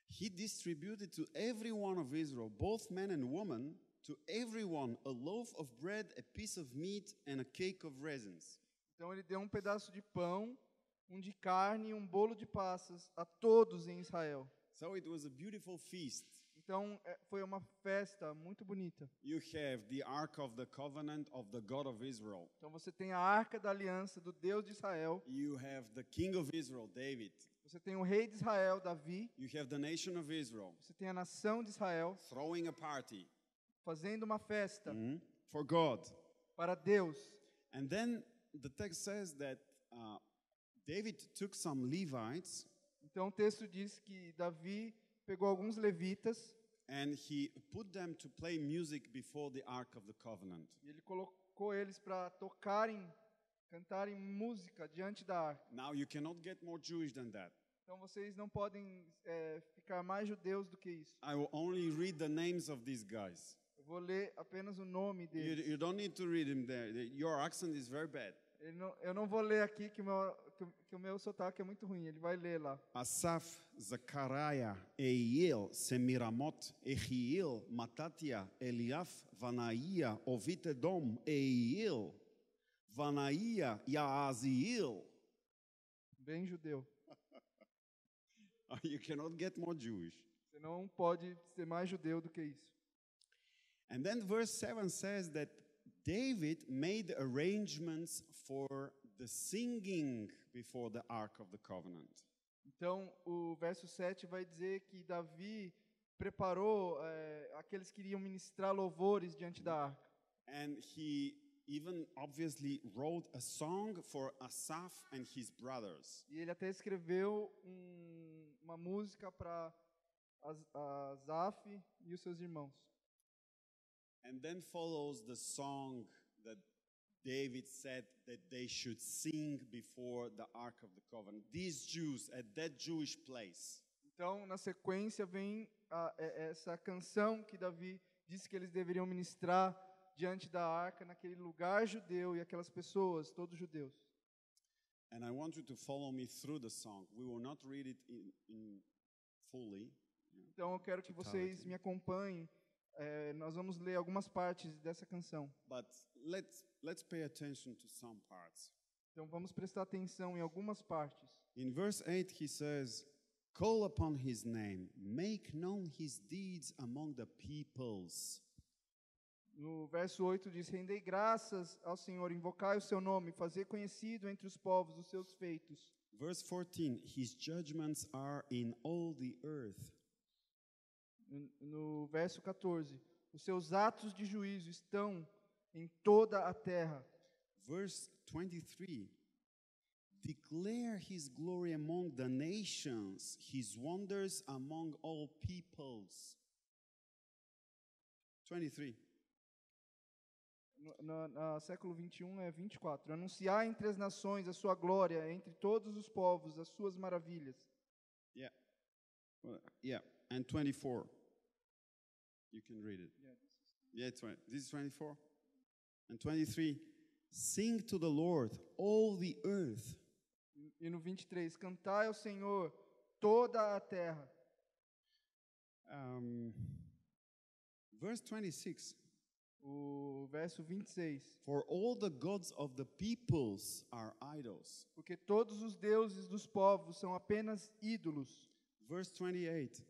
he distributed to every one of Israel, both men and women, to everyone a loaf of bread, a piece of meat, and a cake of raisins. Então ele deu um pedaço de pão, um de carne e um bolo de passas a todos em Israel. So it was a beautiful feast. Então foi uma festa muito bonita. You have the Ark of the Covenant of the God of Israel. Então você tem a arca da aliança do Deus de Israel. You have the King of Israel, David. Você tem o rei de Israel, Davi. You have the nation of Israel Você tem a nação de Israel throwing a party fazendo uma festa for God. para Deus. And then the text says that David took some Levites Então o texto diz que Davi pegou alguns levitas and he put them to play music before the Ark of the Covenant. e ele colocou eles para tocarem, cantarem música diante da arca. Now you cannot get more Jewish than that. Então vocês não podem ficar mais judeus do que isso. I will only read the names of these guys. Eu vou ler apenas o nome deles. You don't need to read them there. Your accent is very bad. Eu não vou ler aqui que o meu sotaque é muito ruim. Ele vai ler lá. Asaf, Zechariah, Eiel, Semiramot, Echiel, Matatia, Eliaf, Vanaia, Ovitedom, Eiel, Vanaia, Yaaziel. Bem judeu. You cannot get more Jewish. Você não pode ser mais judeu do que isso. And then verse 7 says that David made arrangements for the singing before the Ark of the Covenant. Então, o verso 7 vai dizer que Davi preparou aqueles que iriam ministrar louvores diante da arca. And he even obviously wrote a song for Asaph and his brothers. E ele até escreveu uma música para Asaf e os seus irmãos. And then follows the song that David said that they should sing before the Ark of the Covenant. These Jews at that Jewish place. Então, na sequência vem essa canção que Davi disse que eles deveriam ministrar diante da arca, naquele lugar judeu, e aquelas pessoas, todos judeus. And I want you to follow me through the song. We will not read it in fully. Então eu quero que vocês me acompanhem. Nós vamos ler algumas partes dessa canção. But let's pay attention to some parts. Então vamos prestar atenção em algumas partes. In verse 8 he says, "Call upon his name, make known his deeds among the peoples." No verso 8 diz: Rendei graças ao Senhor, invocai o seu nome, fazer conhecido entre os povos os seus feitos. Verse 14, his judgments are in all the earth. No verso 14, os seus atos de juízo estão em toda a terra. Verse 23, declare his glory among the nations, his wonders among all peoples. 23. No século 21 é 24. Anunciar entre as nações a sua glória, entre todos os povos as suas maravilhas. Yeah. Yeah. And 24. You can read it. Yeah, this is 24. And 23. Sing to the Lord, all the earth. E no 23, cantai ao Senhor toda a terra. Verse 26. O verso 26. For all the gods of the peoples are idols. Porque todos os deuses dos povos são apenas ídolos. Verse 28.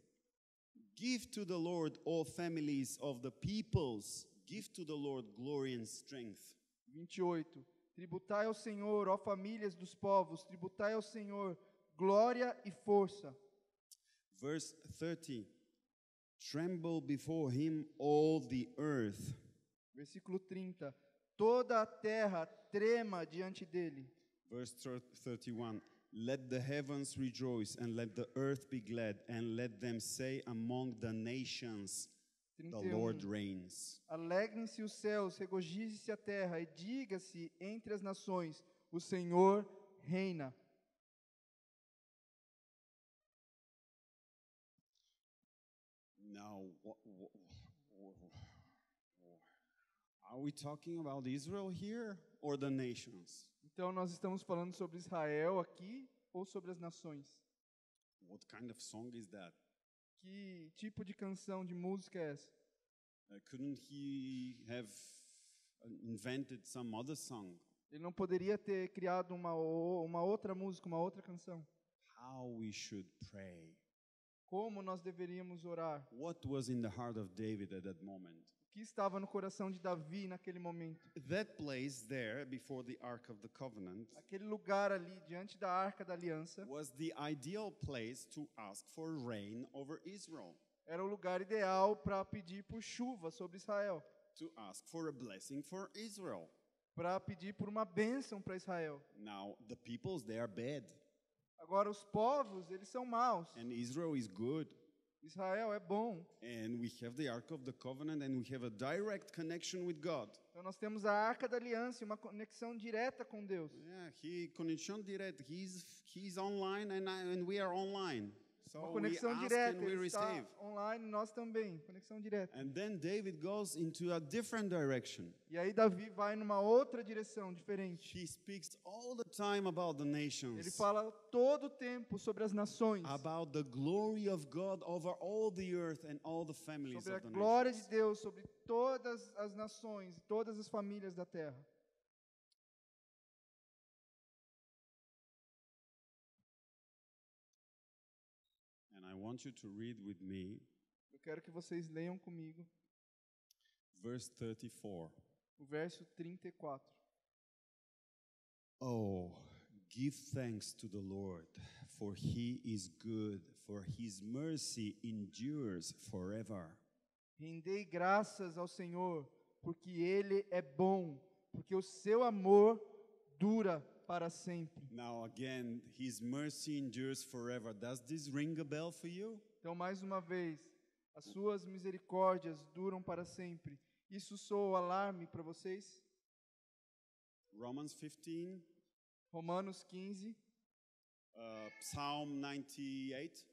Give to the Lord, all families of the peoples. Give to the Lord glory and strength. 28. Tributai ao Senhor, ó famílias dos povos, tributai ao Senhor glória e força. Verse 30. Tremble before him all the earth. Versículo 30. Toda a terra trema diante dele. Verse 31. Let the heavens rejoice and let the earth be glad and let them say among the nations, the Lord reigns. Alegrem-se os céus, regozije-se a terra e diga-se entre as nações, o Senhor reina. Now, are we talking about Israel here or the nations? Então nós estamos falando sobre Israel aqui ou sobre as nações? What kind of song is that? Que tipo de canção, de música é essa? Couldn't he have invented some other song? Ele não poderia ter criado uma outra música, uma outra canção? How we should pray. Como nós deveríamos orar? What was in the heart of David at that moment? O que estava no coração de Davi naquele momento? That place there before the Ark of the Covenant Aquele lugar ali diante da Arca da Aliança was the ideal place to ask for rain over Israel, era o lugar ideal para pedir por chuva sobre Israel, to ask for a blessing for Israel. para pedir por uma bênção para Israel. Now, the peoples, they are bad, Agora os povos, eles são maus. and Israel is good. Israel é bom. And we have the Ark of the Covenant, and we have a direct connection with God. Então nós temos a Arca da Aliança, uma conexão direta com Deus. Yeah, connection direct. He's online, and we are online. So Uma we conexão ask direta, and we ele está receive. online, nós também, conexão direta. And then David goes into a different direction. E aí Davi vai numa outra direção, diferente. He speaks all the time about the Ele nations, fala todo o tempo sobre as nações, about the glory of God over all the earth and all the families sobre a of the glória de nations. Deus, sobre todas as nações, todas as famílias da terra. And I want you to read with me Eu quero que vocês leiam comigo verse 34. o verso 34. Oh, give thanks to the Lord, for he is good, for his mercy endures forever. Rendei graças ao Senhor, porque Ele é bom, porque o seu amor dura para sempre. Now again, his mercy endures forever. Does this ring a bell for you? Então, mais uma vez, as suas misericórdias duram para sempre. Isso soa o alarme para vocês? Romans 15, Romanos 15, Psalm 98.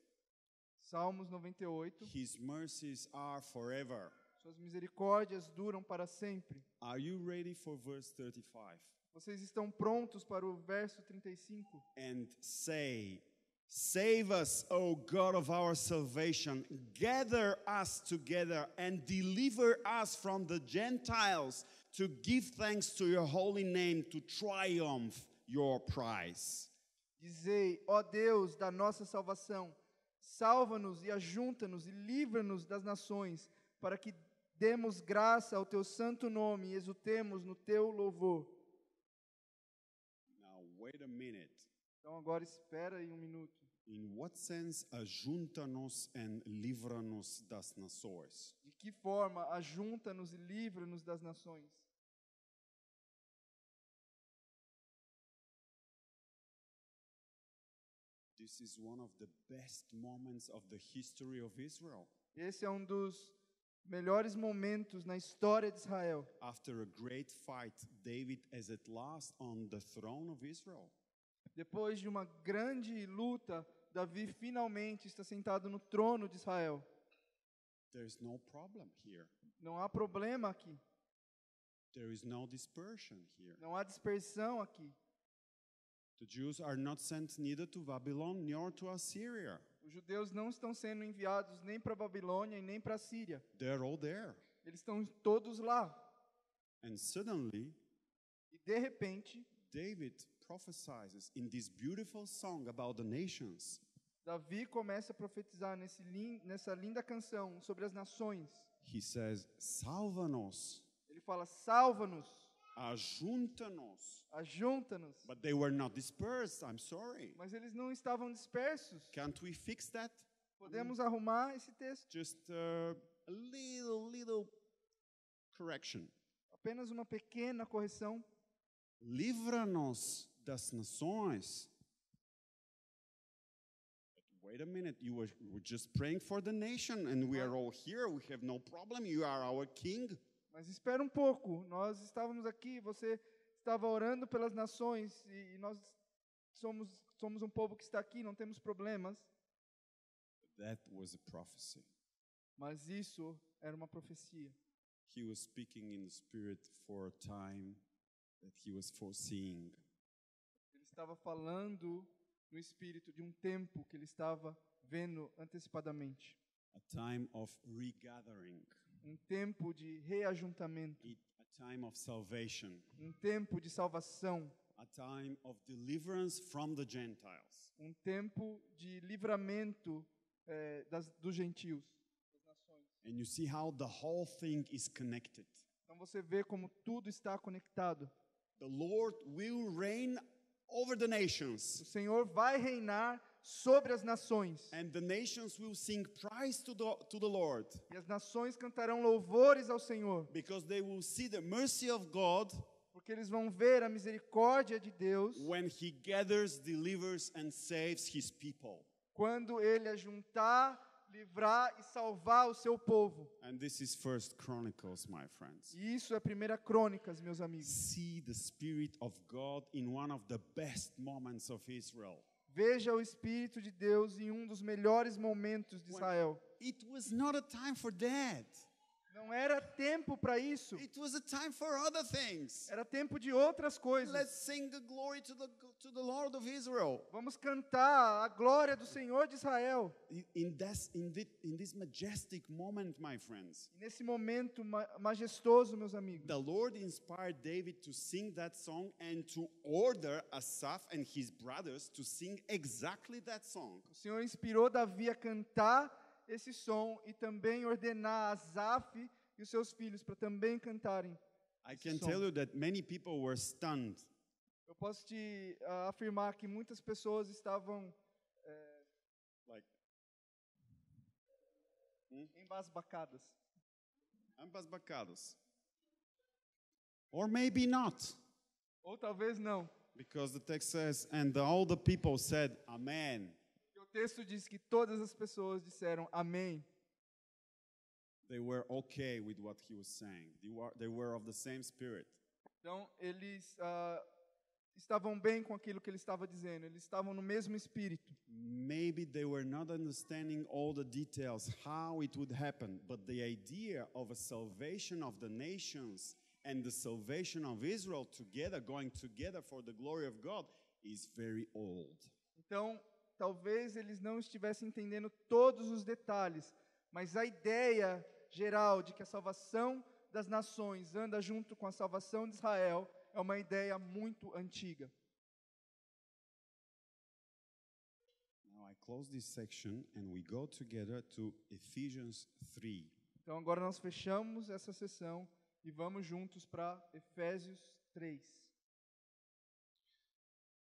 Salmos 98. His mercies are forever. Suas misericórdias duram para sempre. Are you ready for verse 35? Vocês estão prontos para o verso 35? And say, save us, O God of our salvation. Gather us together and deliver us from the Gentiles to give thanks to your holy name, to triumph your prize. Dizei, ó Deus da nossa salvação, salva-nos e ajunta-nos e livra-nos das nações, para que demos graça ao teu santo nome e exultemos no teu louvor. Now, wait a minute. Então agora espera aí um minuto. In what sense ajunta-nos and livra-nos das nações? De que forma ajunta-nos e livra-nos das nações? This is one of the best moments of the history of Israel. Esse é um dos melhores momentos na história de Israel. After a great fight, David is at last on the throne of Israel. Depois de uma grande luta, Davi finalmente está sentado no trono de Israel. There's no problem here. Não há problema aqui. There is no dispersion here. Não há dispersão aqui. The Jews are not sent neither to Babylon nor to Assyria. Os judeus não estão sendo enviados nem para a Babilônia e nem para a Síria. They're all there. Eles estão todos lá. And suddenly, E de repente, David prophesies in this beautiful song about the nations. Davi começa a profetizar nessa linda canção sobre as nações. He says, salva-nos, Ele fala, salva-nos, ajunta-nos. ajunta-nos. But they were not dispersed, I'm sorry. Mas eles não estavam dispersos. Can't we fix that? Podemos arrumar esse texto? Just a little correction. Apenas uma pequena correção. Livra-nos das nações. But wait a minute, you were just praying for the nation and we are all here, we have no problem, you are our king. Mas espera um pouco, nós estávamos aqui, você estava orando pelas nações e nós somos um povo que está aqui, não temos problemas. That was a prophecy. Mas isso era uma profecia. He was speaking in the spirit for a time that he was foreseeing. Ele estava falando no espírito de um tempo que ele estava vendo antecipadamente. A time of regathering. Um tempo de reajuntamento. A time of salvation. Um tempo de salvação. A time of deliverance from the Gentiles. Um tempo de livramento dos gentios, das nações. And you see how the whole thing is connected. Então você vê como tudo está conectado. The Lord will reign over the nations. O Senhor vai reinar sobre as nações. And the nations will sing praise to the Lord. E as nações cantarão louvores ao Senhor. Because they will see the mercy of God. Porque eles vão ver a misericórdia de Deus. When He gathers, delivers and saves His people. Quando Ele ajuntar, livrar e salvar o seu povo. And this is First Chronicles, my friends. E isso é 1 Crônicas, meus amigos. See the Spirit of God in one of the best moments of Israel. Veja o Espírito de Deus em um dos melhores momentos de Israel. It was not a time for that. Não era tempo para isso. It was a time for other things. Era tempo de outras coisas. Let's sing the glory to the Lord of Israel. Vamos cantar a glória do Senhor de Israel. In this majestic moment, my friends. E nesse momento majestoso, meus amigos. The Lord inspired David to sing that song and to order Asaph and his brothers to sing exactly that song. O Senhor inspirou Davi a cantar esse som e também ordenar Asaf e os seus filhos para também cantarem. I can tell you that many people were stunned. Eu posso te afirmar que muitas pessoas estavam embasbacadas. Embasbacados. Or maybe not. Ou talvez não. Because the text says, and all the people said, Amen. O texto diz que todas as pessoas disseram amém. They were okay with what he was saying. They were of the same spirit. Então, eles estavam bem com aquilo que ele estava dizendo. Eles estavam no mesmo espírito. Maybe they were not understanding all the details, how it would happen, but the idea of a salvation of the nations and the salvation of Israel together, going together for the glory of God, is very old. Então, talvez eles não estivessem entendendo todos os detalhes, mas a ideia geral de que a salvação das nações anda junto com a salvação de Israel é uma ideia muito antiga. Now I close this section and we go together to Ephesians 3. Então agora nós fechamos essa sessão e vamos juntos para Efésios 3.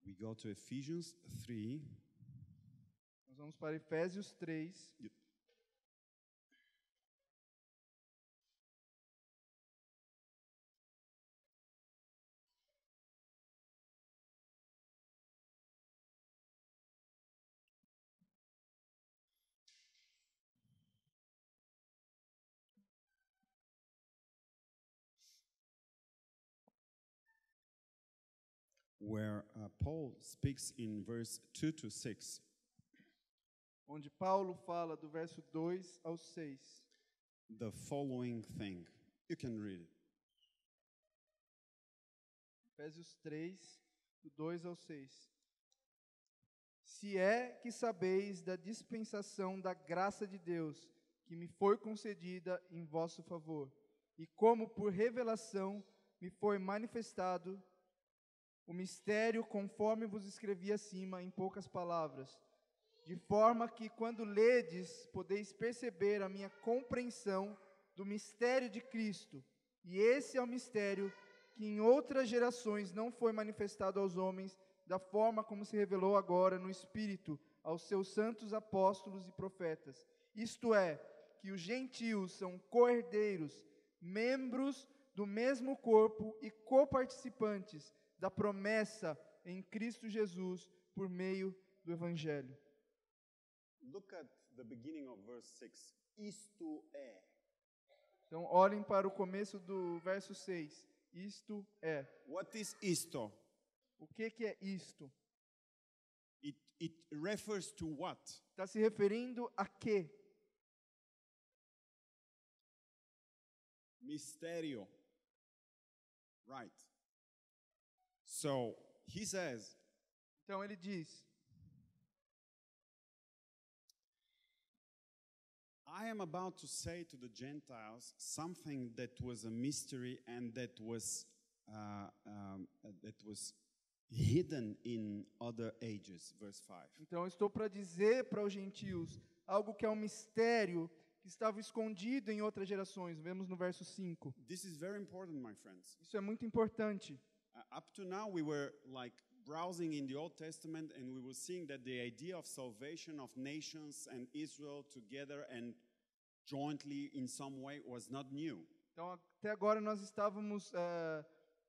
We go to Ephesians 3. Nós vamos para Efésios 3. where Paul speaks in verse 2 to 6. onde Paulo fala do verso 2 ao 6. The following thing. You can read it. Efésios 3, do 2 ao 6. Se é que sabeis da dispensação da graça de Deus, que me foi concedida em vosso favor, e como por revelação me foi manifestado o mistério conforme vos escrevi acima em poucas palavras, de forma que quando ledes, podeis perceber a minha compreensão do mistério de Cristo, e esse é o mistério que em outras gerações não foi manifestado aos homens, da forma como se revelou agora no Espírito aos seus santos apóstolos e profetas. Isto é, que os gentios são co-herdeiros, membros do mesmo corpo e coparticipantes da promessa em Cristo Jesus por meio do Evangelho. Look at the beginning of verse 6. Isto é. Então, olhem para o começo do verso 6. Isto é. What is isto? O que é isto? It refers to what? Está se referindo a quê? Mistério. Right. So, he says, Então, ele diz: I am about to say to the Gentiles something that was a mystery and that was hidden in other ages. Verse 5. Então, eu estou para dizer para os gentios algo que é um mistério que estava escondido em outras gerações. Vemos no verso 5. This is very important, my friends. Isso é muito importante. Up to now, we were like browsing in the Old Testament and we were seeing that the idea of salvation of nations and Israel together and jointly in some way was not new. Então, até agora nós estávamos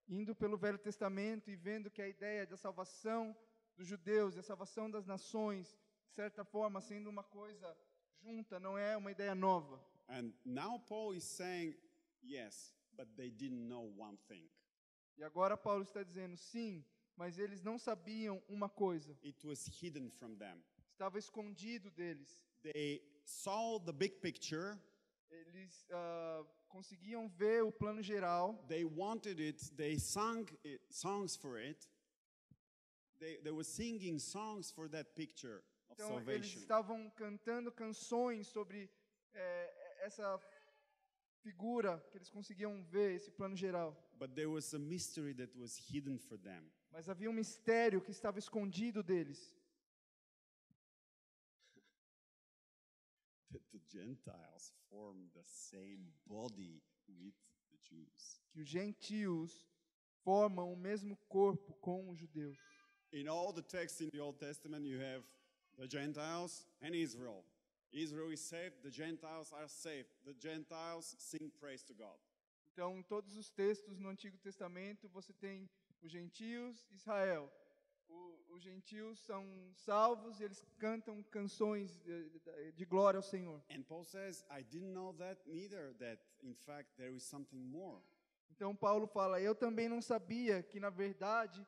indo pelo Velho Testamento e vendo que a ideia da salvação dos judeus e a salvação das nações, de certa forma, sendo uma coisa junta, não é uma ideia nova. And now Paul is saying, yes, but they didn't know one thing. E agora Paulo está dizendo, sim, mas eles não sabiam uma coisa. It was hidden from them. Estava escondido deles. They saw the big picture. Eles conseguiam ver o plano geral. They wanted it. They sang songs for it. They were singing songs for that picture of Então, salvation. eles estavam cantando canções sobre essa figura que eles conseguiam ver, esse plano geral. But there was a mystery that was hidden for them. Mas havia um mistério que estava escondido deles. That the Gentiles form the same body with the Jews. Que os gentios formam o mesmo corpo com os judeus. In all the texts in the Old Testament, you have the Gentiles and Israel. Israel is saved, the Gentiles are saved. The Gentiles sing praise to God. Então, em todos os textos no Antigo Testamento, você tem os gentios e Israel. Os gentios são salvos e eles cantam canções de glória ao Senhor. And Paul says, I didn't know that neither, that in fact there is something more. Então, Paulo fala, eu também não sabia que, na verdade,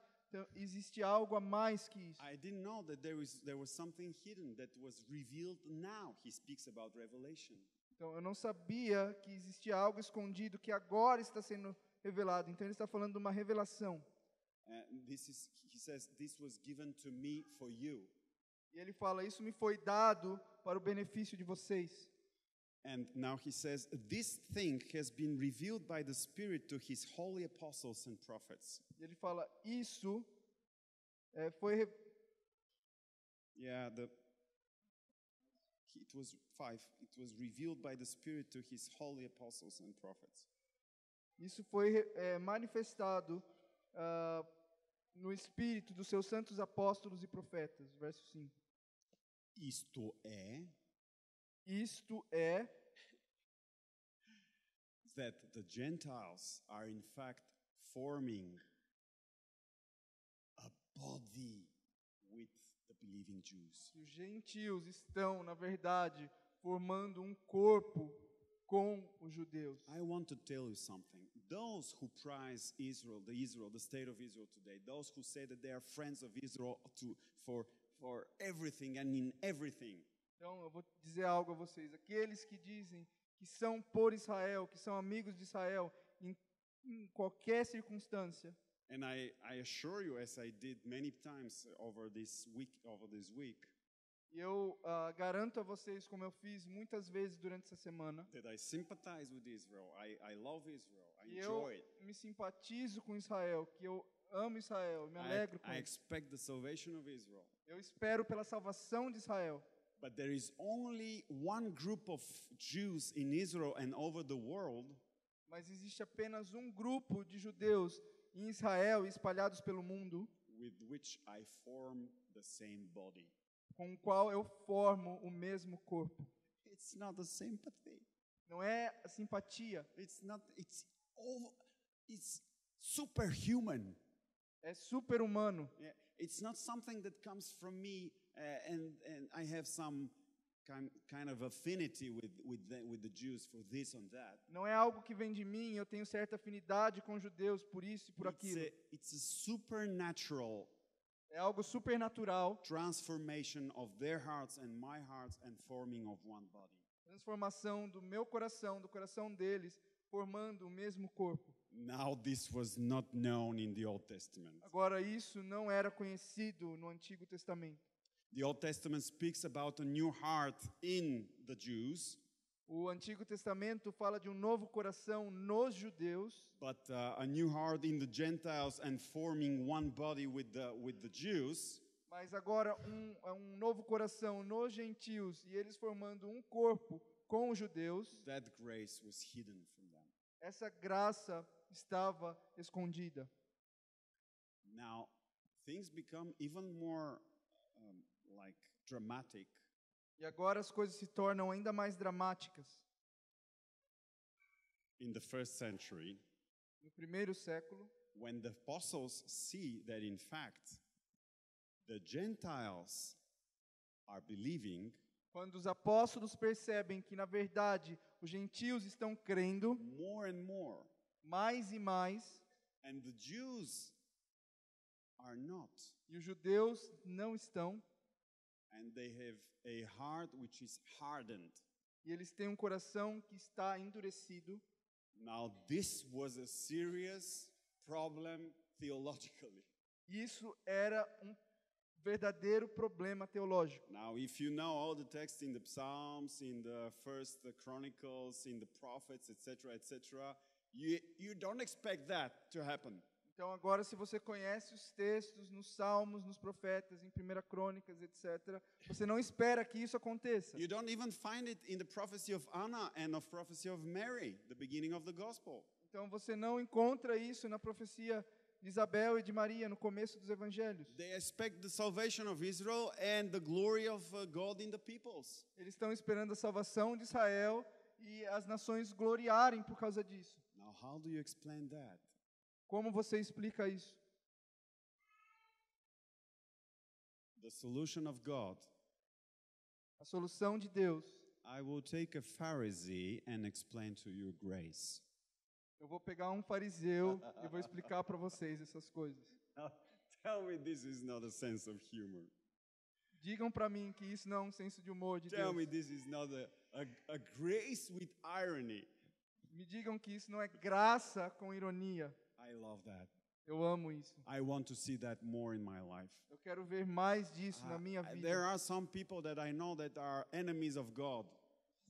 existe algo a mais que isso. I didn't know that there was something hidden that was revealed now. He speaks about revelation. Então, eu não sabia que existia algo escondido que agora está sendo revelado. Então, ele está falando de uma revelação. He says, this was given to me for you. E ele fala, isso me foi dado para o benefício de vocês. And now he says, this thing has been revealed by the Spirit to his holy apostles and prophets. E ele fala, isso foi... It was 5. It was revealed by the Spirit to his holy apostles and prophets. Isso foi manifestado no Espírito dos seus santos apóstolos e profetas. Verso 5. Isto é that the Gentiles are in fact forming a body with the believing Jews. Os gentios estão, na verdade, formando um corpo com os judeus. I want to tell you something. Those who prize Israel, the state of Israel today, those who say that they are friends of Israel for everything and in everything, Então, eu vou dizer algo a vocês. Aqueles que dizem que são por Israel, que são amigos de Israel, em qualquer circunstância, and I assure you, as I did many times over this week, e eu garanto a vocês, como eu fiz muitas vezes durante essa semana, that I sympathize with Israel. I love Israel. I que eu enjoy it. me simpatizo com Israel, que eu amo Israel, me alegro com I isso. expect the salvation of Israel. Eu espero pela salvação de Israel. But there is only one group of Jews in Israel and over the world Mas existe apenas um grupo de judeus em Israel, espalhados pelo mundo, with which I form the same body. com o qual eu formo o mesmo corpo. It's not the sympathy. Não é a simpatia, It's superhuman. é super-humano. Yeah, it's not something that comes from me and I have some kind of affinity with the Jews for this and that. Não é algo que vem de mim, eu tenho certa afinidade com os judeus por isso e por aquilo. It's a supernatural É algo supernatural, transformation of their hearts and my hearts and forming of one body. transformação do meu coração, do coração deles, formando o mesmo corpo. Now this was not known in the Old Testament. Agora, isso não era conhecido no Antigo Testamento. The Old Testament speaks about a new heart in the Jews, O Antigo Testamento fala de um novo coração nos judeus, but a new heart in the Gentiles and forming one body with the Jews. mas agora um novo coração nos gentios e eles formando um corpo com os judeus. That grace was hidden from them. Essa graça estava escondida. Now, things become even more like dramatic E agora as coisas se tornam ainda mais dramáticas. in the first century No primeiro século, when the apostles see that in fact the Gentiles are believing, quando os apóstolos percebem que, na verdade, os gentios estão crendo more and more, mais e mais, and the Jews are not. e os judeus não estão, And they have a heart which is hardened. e eles têm um coração que está endurecido. Now, this was a serious problem theologically. Isso era um verdadeiro problema teológico. Now, if you know all the texts in the Psalms, in the First the Chronicles, in the prophets, etc., you don't expect that to happen. Então, agora, se você conhece os textos nos Salmos, nos Profetas, em 1 Crônicas, etc., você não espera que isso aconteça. You don't even find it in the prophecy of Anna and of prophecy of Mary, the beginning of the gospel. Então, você não encontra isso na profecia de Isabel e de Maria, no começo dos Evangelhos. They expect the salvation of Israel and the glory of God in the peoples. Eles estão esperando a salvação de Israel e as nações gloriarem por causa disso. Now, how do you explain that? Como você explica isso? The solution of God. A solução de Deus. I will take a Pharisee and explain to you grace. Eu vou pegar um fariseu e vou explicar para vocês essas coisas. Now, tell me this is not a sense of humor. Digam para mim que isso não é um senso de humor de Tell Deus. me this is not a grace with irony. Me digam que isso não é graça com ironia. I love that. Eu amo isso. I want to see that more in my life. Eu quero ver mais disso na minha vida. There are some people that I know that are enemies of God.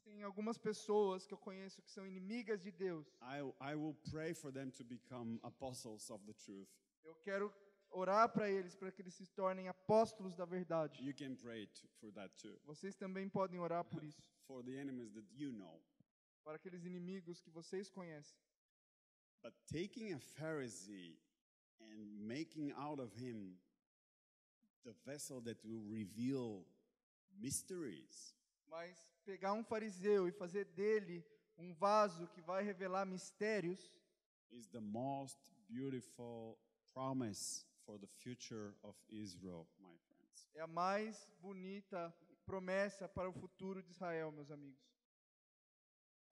Tem algumas pessoas que eu conheço que são inimigas de Deus. I will pray for them to become apostles of the truth. Eu quero orar para eles, para que eles se tornem apóstolos da verdade. You can pray for that too. Vocês também podem orar por isso. For the enemies that you know. Para aqueles inimigos que vocês conhecem. But taking a Pharisee and making out of him the vessel that will reveal mysteries Mas pegar um fariseu e fazer dele um vaso que vai revelar mistérios is the most beautiful promise for the future of Israel, my friends. é a mais bonita promessa para o futuro de Israel, meus amigos.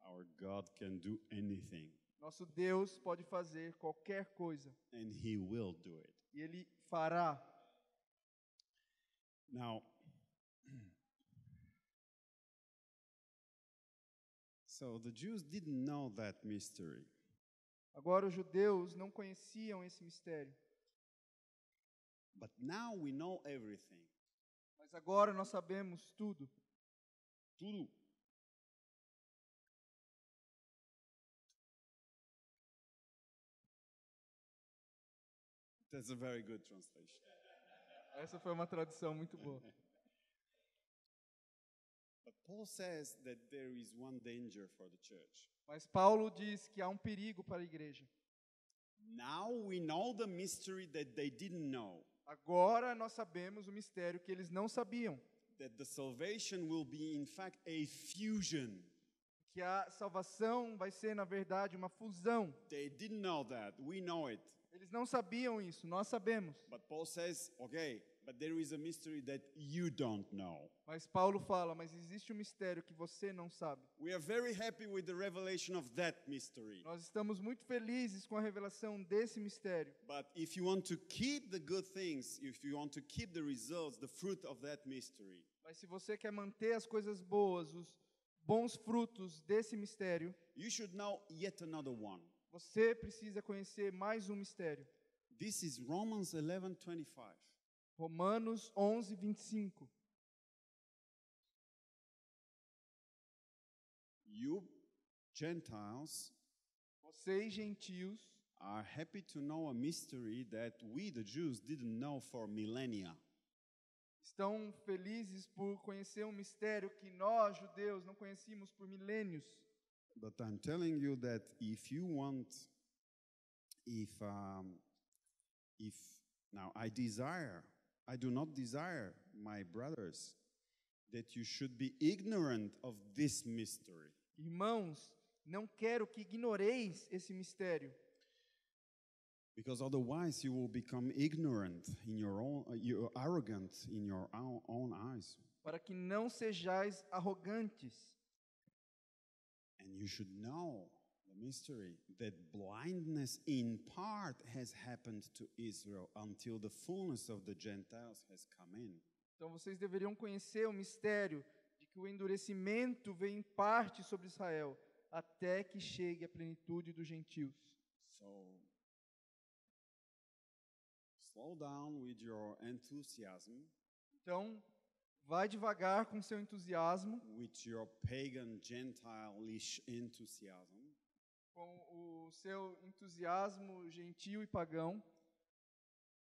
I Our God can do anything, Nosso Deus pode fazer qualquer coisa and He will do it. e Ele fará. Now, so the Jews didn't know that mystery. Agora, os judeus não conheciam esse mistério, But now we know everything. mas agora nós sabemos tudo. Tudo. That's a very good translation. Essa foi uma tradução muito boa. But Paul says that there is one danger for the church. Mas Paulo diz que há um perigo para a igreja. Now we know the mystery that they didn't know. Agora nós sabemos o mistério que eles não sabiam, That the salvation will be, in fact, a fusion. que a salvação vai ser, na verdade, uma fusão. They didn't know that. We know it. Eles não sabiam isso, nós sabemos. But Paul says, okay, but there is a mystery that you don't know. Mas Paulo fala, mas existe um mistério que você não sabe. We are very happy with the revelation of that mystery. Nós estamos muito felizes com a revelação desse mistério. But if you want to keep the good things, if you want to keep the results, the fruit of that mystery, Mas se você quer manter as coisas boas, os bons frutos desse mistério, you should know yet another one. você precisa conhecer mais um mistério. This is Romans 11:25. Romanos 11, 25. You Gentiles Vocês, gentios, are happy to know a mystery that we, the Jews, didn't know for millennia. estão felizes por conhecer um mistério que nós, judeus, não conhecíamos por milênios. But I'm telling you that if you want, if now I do not desire, my brothers, that you should be ignorant of this mystery. Irmãos, não quero que ignoreis esse mistério, Because otherwise you will become ignorant in your own, you're arrogant in your own eyes. para que não sejais arrogantes. And you should know the mystery that blindness in part has happened to Israel until the fullness of the Gentiles has come in. Então vocês deveriam conhecer o mistério de que o endurecimento vem em parte sobre Israel, até que chegue a plenitude dos gentios. So slow down with your enthusiasm, Então, vai devagar com seu entusiasmo, with your pagan Gentile-ish enthusiasm, com o seu entusiasmo gentil e pagão,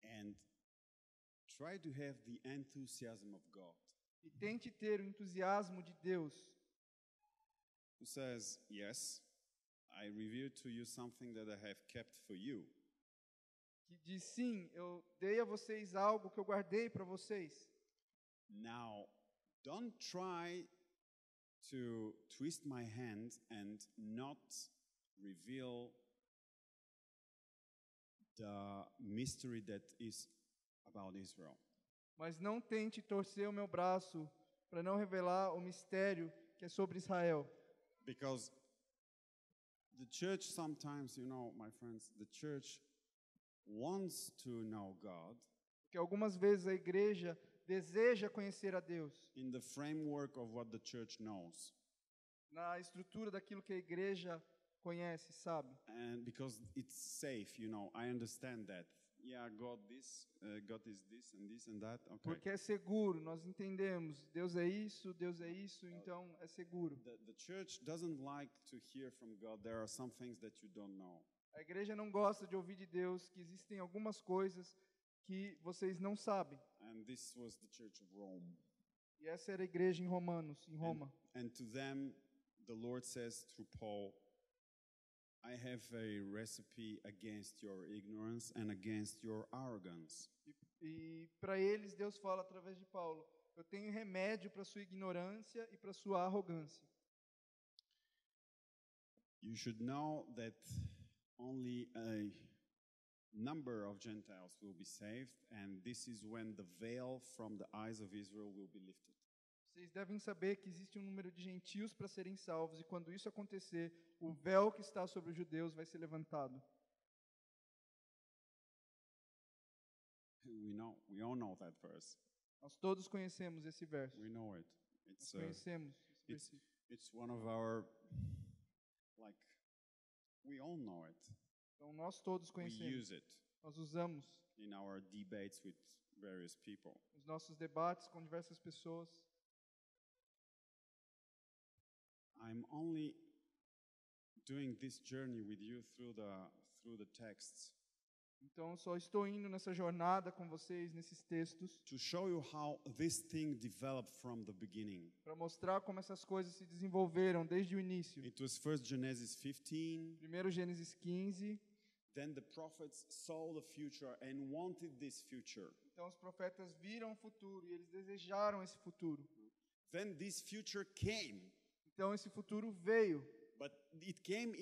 and try to have the enthusiasm of God, e tente ter o entusiasmo de Deus, who says, yes, I reveal to you something that I have kept for you. que diz, sim, eu dei a vocês algo que eu guardei para vocês. Now, don't try to twist my hand and not reveal the mystery that is about Israel. Mas não tente torcer o meu braço para não revelar o mistério que é sobre Israel. Because the church sometimes, my friends, the church wants to know God Porque algumas vezes a igreja deseja conhecer a Deus in the framework of what the church knows. na estrutura daquilo que a igreja conhece, sabe? And because it's safe, I understand that. Yeah, God is this and that. Okay. Porque é seguro, nós entendemos. Deus é isso, então é seguro. The church doesn't like to hear from God. There are some things that you don't know. A igreja não gosta de ouvir de Deus que existem algumas coisas que vocês não sabem. And this was the church of Rome. E essa era a igreja em Roma. And to them, the Lord says through Paul, I have a recipe against your ignorance and against your arrogance. E para eles, Deus fala através de Paulo, eu tenho remédio para sua ignorância e para sua arrogância. You should know that only a number of Gentiles will be saved, and this is when the veil from the eyes of Israel will be lifted. Vocês devem saber que existe um número de gentios para serem salvos, e quando isso acontecer, o véu que está sobre os judeus vai ser levantado. We all know that verse. Nós todos conhecemos esse verso. We know it. Nós conhecemos esse it's versículo. it's one of our, like, we all know it. Então nós todos We conhecemos. use it Nós usamos in our debates with various people. nos nossos debates com diversas pessoas. I'm only doing this journey with you through the texts Então só estou indo nessa jornada com vocês nesses textos to show you how this thing developed from the beginning. para mostrar como essas coisas se desenvolveram desde o início. It was first Genesis 15. Primeiro Gênesis 15. Then the prophets saw the future and wanted this future. Então os profetas viram o futuro e eles desejaram esse futuro. Then this future came, Então esse futuro veio, but it came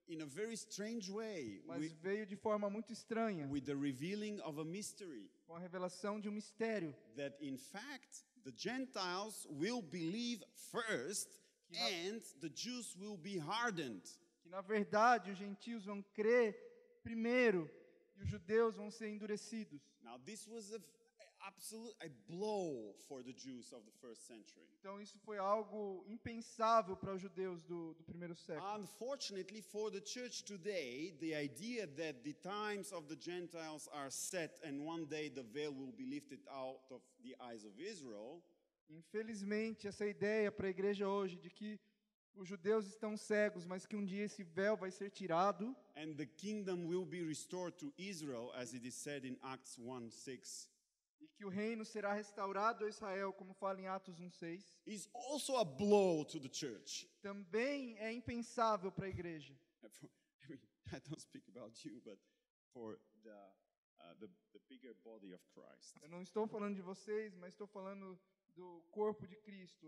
in a very strange way, mas veio de forma muito estranha, with the revealing of a mystery com a revelação de um mistério, that in fact the Gentiles will believe first and the Jews will be hardened. que na verdade os gentios vão crer primeiro e os judeus vão ser endurecidos. Now this was a blow for the Jews of the first century. Então isso foi algo impensável para os judeus do primeiro século. Unfortunately for the church today, the idea that the times of the Gentiles are set and one day the veil will be lifted out of the eyes of Israel, Infelizmente, essa ideia para a igreja hoje de que os judeus estão cegos, mas que um dia esse véu vai ser tirado and the kingdom will be restored to Israel, as it is said in Acts 1:6, e que o reino será restaurado a Israel, como fala em Atos 1:6, is also a blow to the church. também é impensável para a igreja. I don't speak about you, but for the bigger body of Christ. Eu não estou falando de vocês, mas estou falando do corpo de Cristo,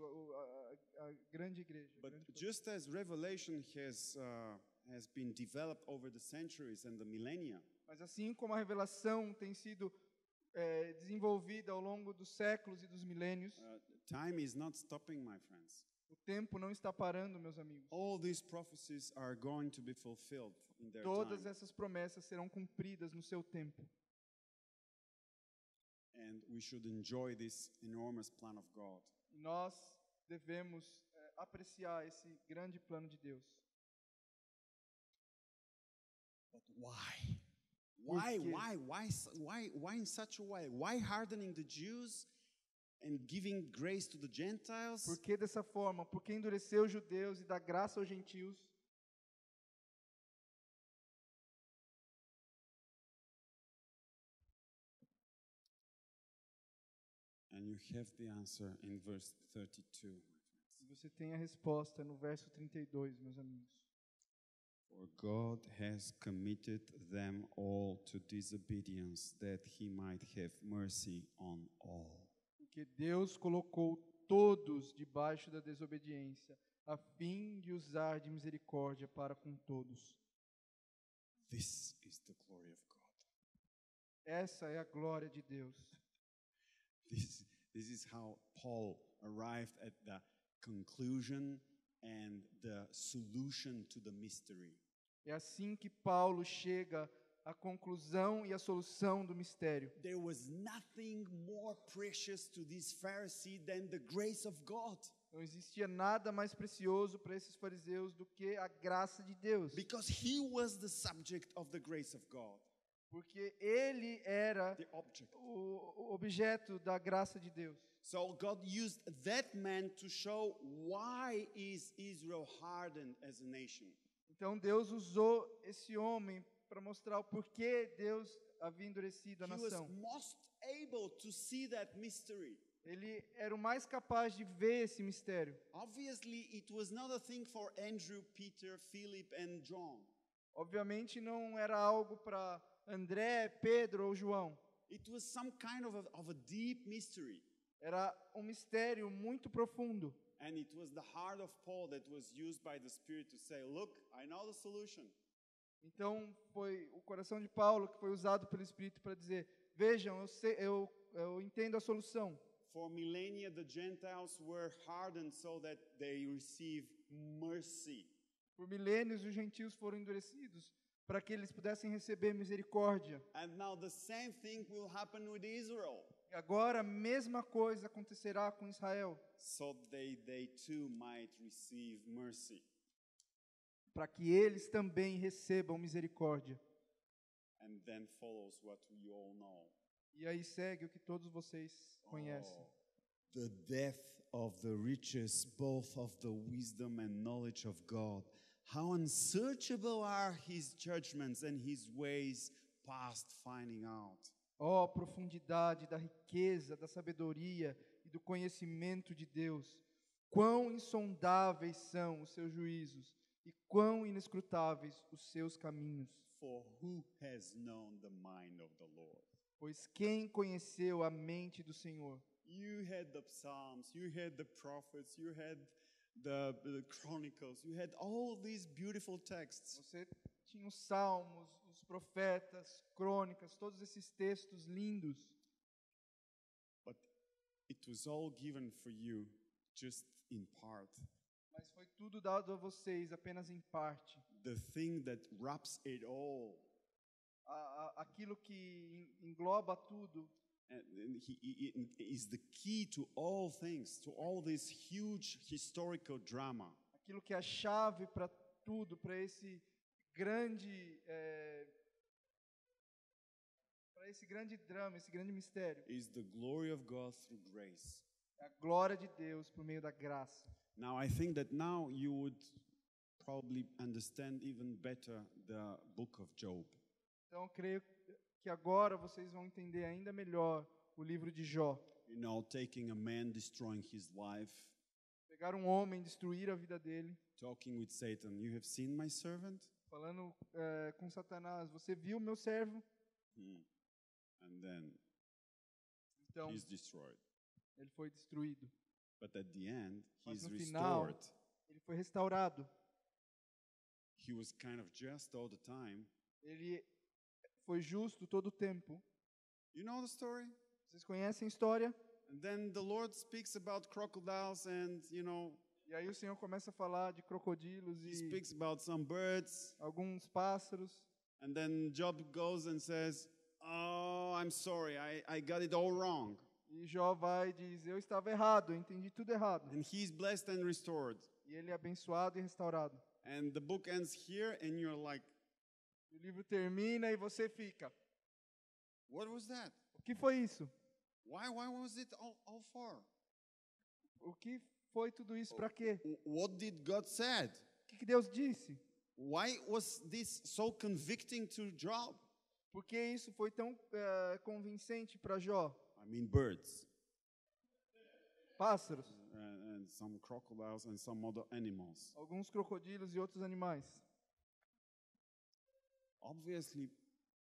a grande igreja. a But grande corpo. just as Revelation has been developed over the centuries and the millennia, Mas assim como a revelação tem sido desenvolvida ao longo dos séculos e dos milênios, time is not stopping, my friends. o tempo não está parando, meus amigos. All these prophecies are going to be fulfilled in their Todas time. essas promessas serão cumpridas no seu tempo. And we should enjoy this enormous plan of God. E nós devemos apreciar esse grande plano de Deus. But why? Why, quê? why in such a way? Why hardening the Jews and giving grace to the Gentiles? Por que dessa forma? Por que endurecer os judeus e dar graça aos gentios? And you have the answer in verse 32, my friends. E você tem a resposta no verso 32, meus amigos. For God has committed them all to disobedience, that he might have mercy on all. Porque Deus colocou todos debaixo da desobediência, a fim de usar de misericórdia para com todos. This is the glory of God. Essa é a glória de Deus. This is how Paul arrived at the conclusion and the solution to the mystery. É assim que Paulo chega à conclusão e à solução do mistério. There was nothing more precious to this Pharisee than the grace of God. Não existia nada mais precioso para esses fariseus do que a graça de Deus. Because he was the subject of the grace of God. Porque ele era The object. o objeto da graça de Deus. So God used that man to show why is Israel hardened as a nation. Então Deus usou esse homem para mostrar o porquê Deus havia endurecido a He was nação. most able to see that mystery. Ele era o mais capaz de ver esse mistério. Obviously, it was not a thing for Andrew, Peter, Philip, and John. Obviamente não era algo para André, Pedro ou João. It was some kind of a deep mystery. Era um mistério muito profundo. And it was the heart of Paul that was used by the Spirit to say, look, I know the solution. Então foi o coração de Paulo que foi usado pelo Espírito para dizer: vejam, eu entendo a solução. for millennia the Gentiles were hardened so that they receive mercy. Por milênios, os gentios foram endurecidos para que eles pudessem receber misericórdia. And now the same thing will happen with Israel, E agora a mesma coisa acontecerá com Israel, so they too might receive mercy. para que eles também recebam misericórdia. And then follows what we all know. E aí segue o que todos vocês conhecem. Oh, the depth of the riches, both of the wisdom and knowledge of God. How unsearchable are his judgments and his ways past finding out. Ó, profundidade da riqueza, da sabedoria e do conhecimento de Deus. Quão insondáveis são os seus juízos e quão inescrutáveis os seus caminhos. For who has known the mind of the Lord? Pois quem conheceu a mente do Senhor? You had the Psalms, you had the prophets, you had the Chronicles, you had all these beautiful texts. Você tinha os salmos, os profetas, crônicas, todos esses textos lindos. But it was all given for you just in part. Mas foi tudo dado a vocês apenas em parte. The thing that wraps it all. Aquilo que engloba tudo. And he is the key to all things, to all this huge historical drama. Aquilo que é a chave para tudo, para esse grande drama, esse grande mistério. Is the glory of God through grace. É a glória de Deus por meio da graça. Now I think that now you would probably understand even better the book of Job. Então eu creio que agora vocês vão entender ainda melhor o livro de Jó. You know, taking a man destroying his life, Pegar um homem, destruir a vida dele, talking with Satan. You have seen my servant? falando com Satanás, você viu meu servo? And then Então he's destroyed. ele foi destruído. But at the end, Mas he's no final, restored. ele foi restaurado. He was kind of just all the time. Ele foi justo todo o tempo. You know the story? Vocês conhecem a história? And then the Lord speaks about crocodiles and, you know, E aí o Senhor começa a falar de crocodilos he e speaks about some birds. alguns pássaros. And then Job goes and says, "Oh, I'm sorry, I got it all wrong." E Jó vai e diz, eu estava errado, eu entendi tudo errado. And he's blessed and restored. E ele é abençoado e restaurado. And the book ends here and you're like, O livro termina e você fica, what was that? o que foi isso? Why was it all for? O que foi tudo isso para quê? What did God said? O que Deus disse? Why was this so convicting to Job? Por que isso foi tão convincente para Jó? I mean birds Pássaros, and some crocodiles and some other animals. alguns crocodilos e outros animais. Obviously,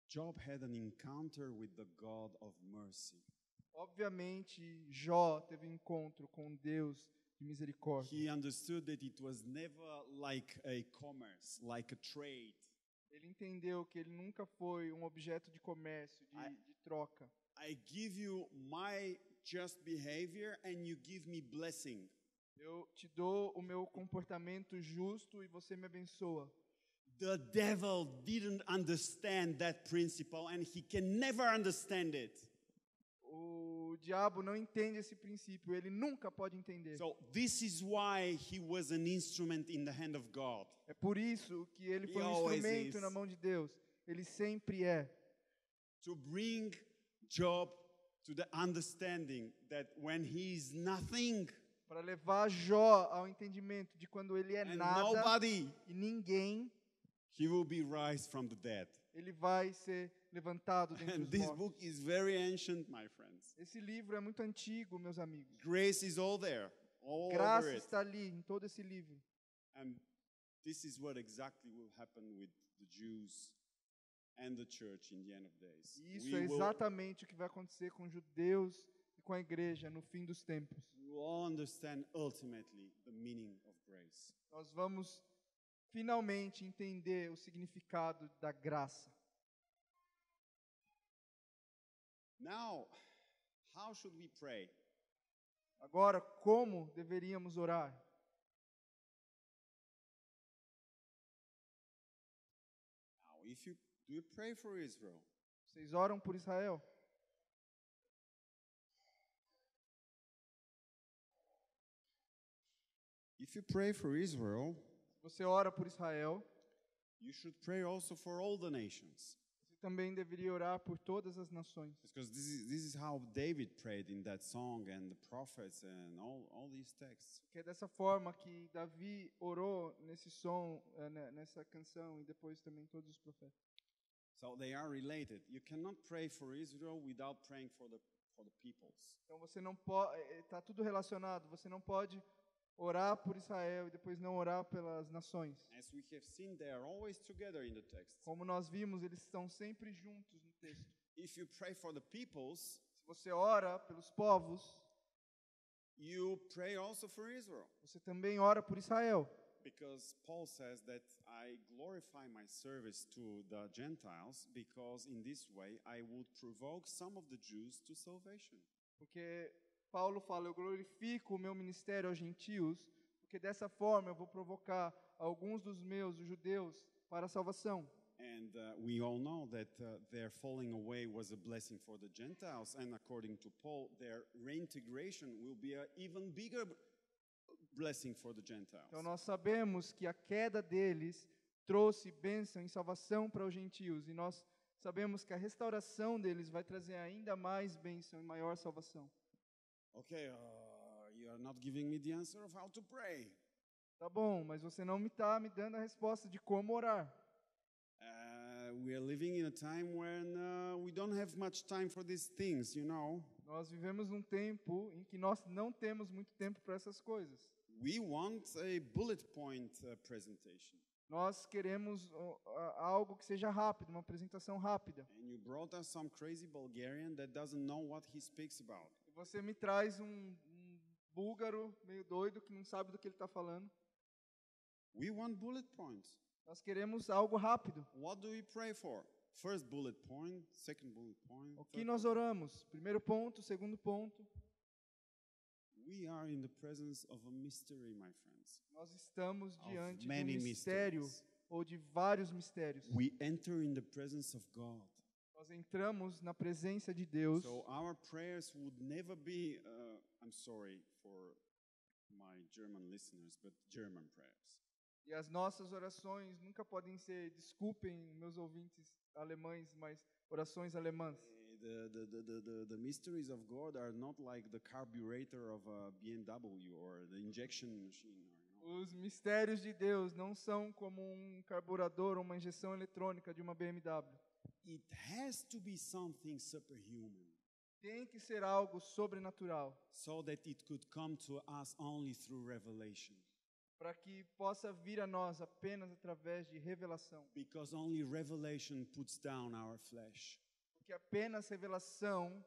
Job had an encounter with the God of mercy. Obviamente, Jó teve um encontro com Deus de misericórdia. He understood that it was never like a commerce, like a trade. Ele entendeu que ele nunca foi um objeto de comércio, de troca. I give you my just behavior and you give me blessing. Eu te dou o meu comportamento justo e você me abençoa. The devil didn't understand that principle and he can never understand it. O diabo não entende esse princípio, ele nunca pode entender. So this is why he was an instrument in the hand of God. É por isso que ele foi He um always instrumento is. na mão de Deus. Ele sempre é. To bring Job to the understanding that when he is nothing Para levar Jó ao entendimento de quando ele é and nada nobody, e ninguém, he will be raised from the dead. ele vai ser levantado dentre And os this mortos. book is very ancient, my friends. Esse livro é muito antigo, meus amigos. Grace is all there, all over Graça it. está ali, em todo esse livro. And this is what exactly will happen with the Jews and the church in the end of days. E isso We é will exatamente o que vai acontecer com os judeus e com a igreja no fim dos tempos. all understand ultimately the meaning of grace. Nós vamos finalmente entender o significado da graça. Now, how should we pray? Agora, como deveríamos orar? Now, do you pray for Israel? Vocês oram por Israel? If you pray for Israel, Se você ora por Israel, you should pray also for all the nations. você também deveria orar por todas as nações. Because this is how David prayed in that song and the prophets and all these texts. Que é dessa forma que Davi orou nesse som, nessa canção e depois também todos os profetas. So they are related. You cannot pray for Israel without praying for the peoples. Então você não pode, está tudo relacionado. Você não pode orar por Israel e depois não orar pelas nações. As we have seen, they are always together in the text. Como nós vimos, eles estão sempre juntos no texto. If you pray for the peoples, Se você ora pelos povos, you pray also for Israel. você também ora por Israel. Because Paul says that I glorify my service to the Gentiles because in this way I would provoke some of the Jews to salvation. Porque Paulo fala, eu glorifico o meu ministério aos gentios, porque dessa forma eu vou provocar alguns dos meus, os judeus, para a salvação. And we all know that their falling away was a blessing for the Gentiles, and according to Paul, their reintegration will be an even bigger blessing for the Gentiles. Então nós sabemos que a queda deles trouxe bênção e salvação para os gentios, e nós sabemos que a restauração deles vai trazer ainda mais bênção e maior salvação. Okay, you are not giving me the answer of how to pray. Tá bom, mas você não está me dando a resposta de como orar. We are living in a time when we don't have much time for these things, you know. Nós vivemos num tempo em que nós não temos muito tempo para essas coisas. We want a bullet point presentation. Nós queremos algo que seja rápido, uma apresentação rápida. And you brought us some crazy Bulgarian that doesn't know what he speaks about. E você me traz um búlgaro meio doido que não sabe do que ele está falando. We want bullet points. Nós queremos algo rápido. What do we pray for? First bullet point, second bullet point. O que nós oramos? Primeiro ponto, segundo ponto. We are in the presence of a mystery, my friends. Nós estamos diante de um many mistério mysteries. ou de vários mistérios. We enter in the presence of God. Nós entramos na presença de Deus. So our prayers would never be, I'm sorry for my German listeners, but German prayers. E as nossas orações nunca podem ser, desculpem meus ouvintes alemães, mas orações alemãs. The mysteries of God are not like the carburetor of a BMW or the injection machine. Os mistérios de Deus não são como um carburador ou uma injeção eletrônica de uma BMW. It has to be something superhuman. Tem que ser algo sobrenatural, So that it could come to us only through revelation. para que possa vir a nós apenas através de revelação. Because only revelation puts down our flesh. Porque apenas revelação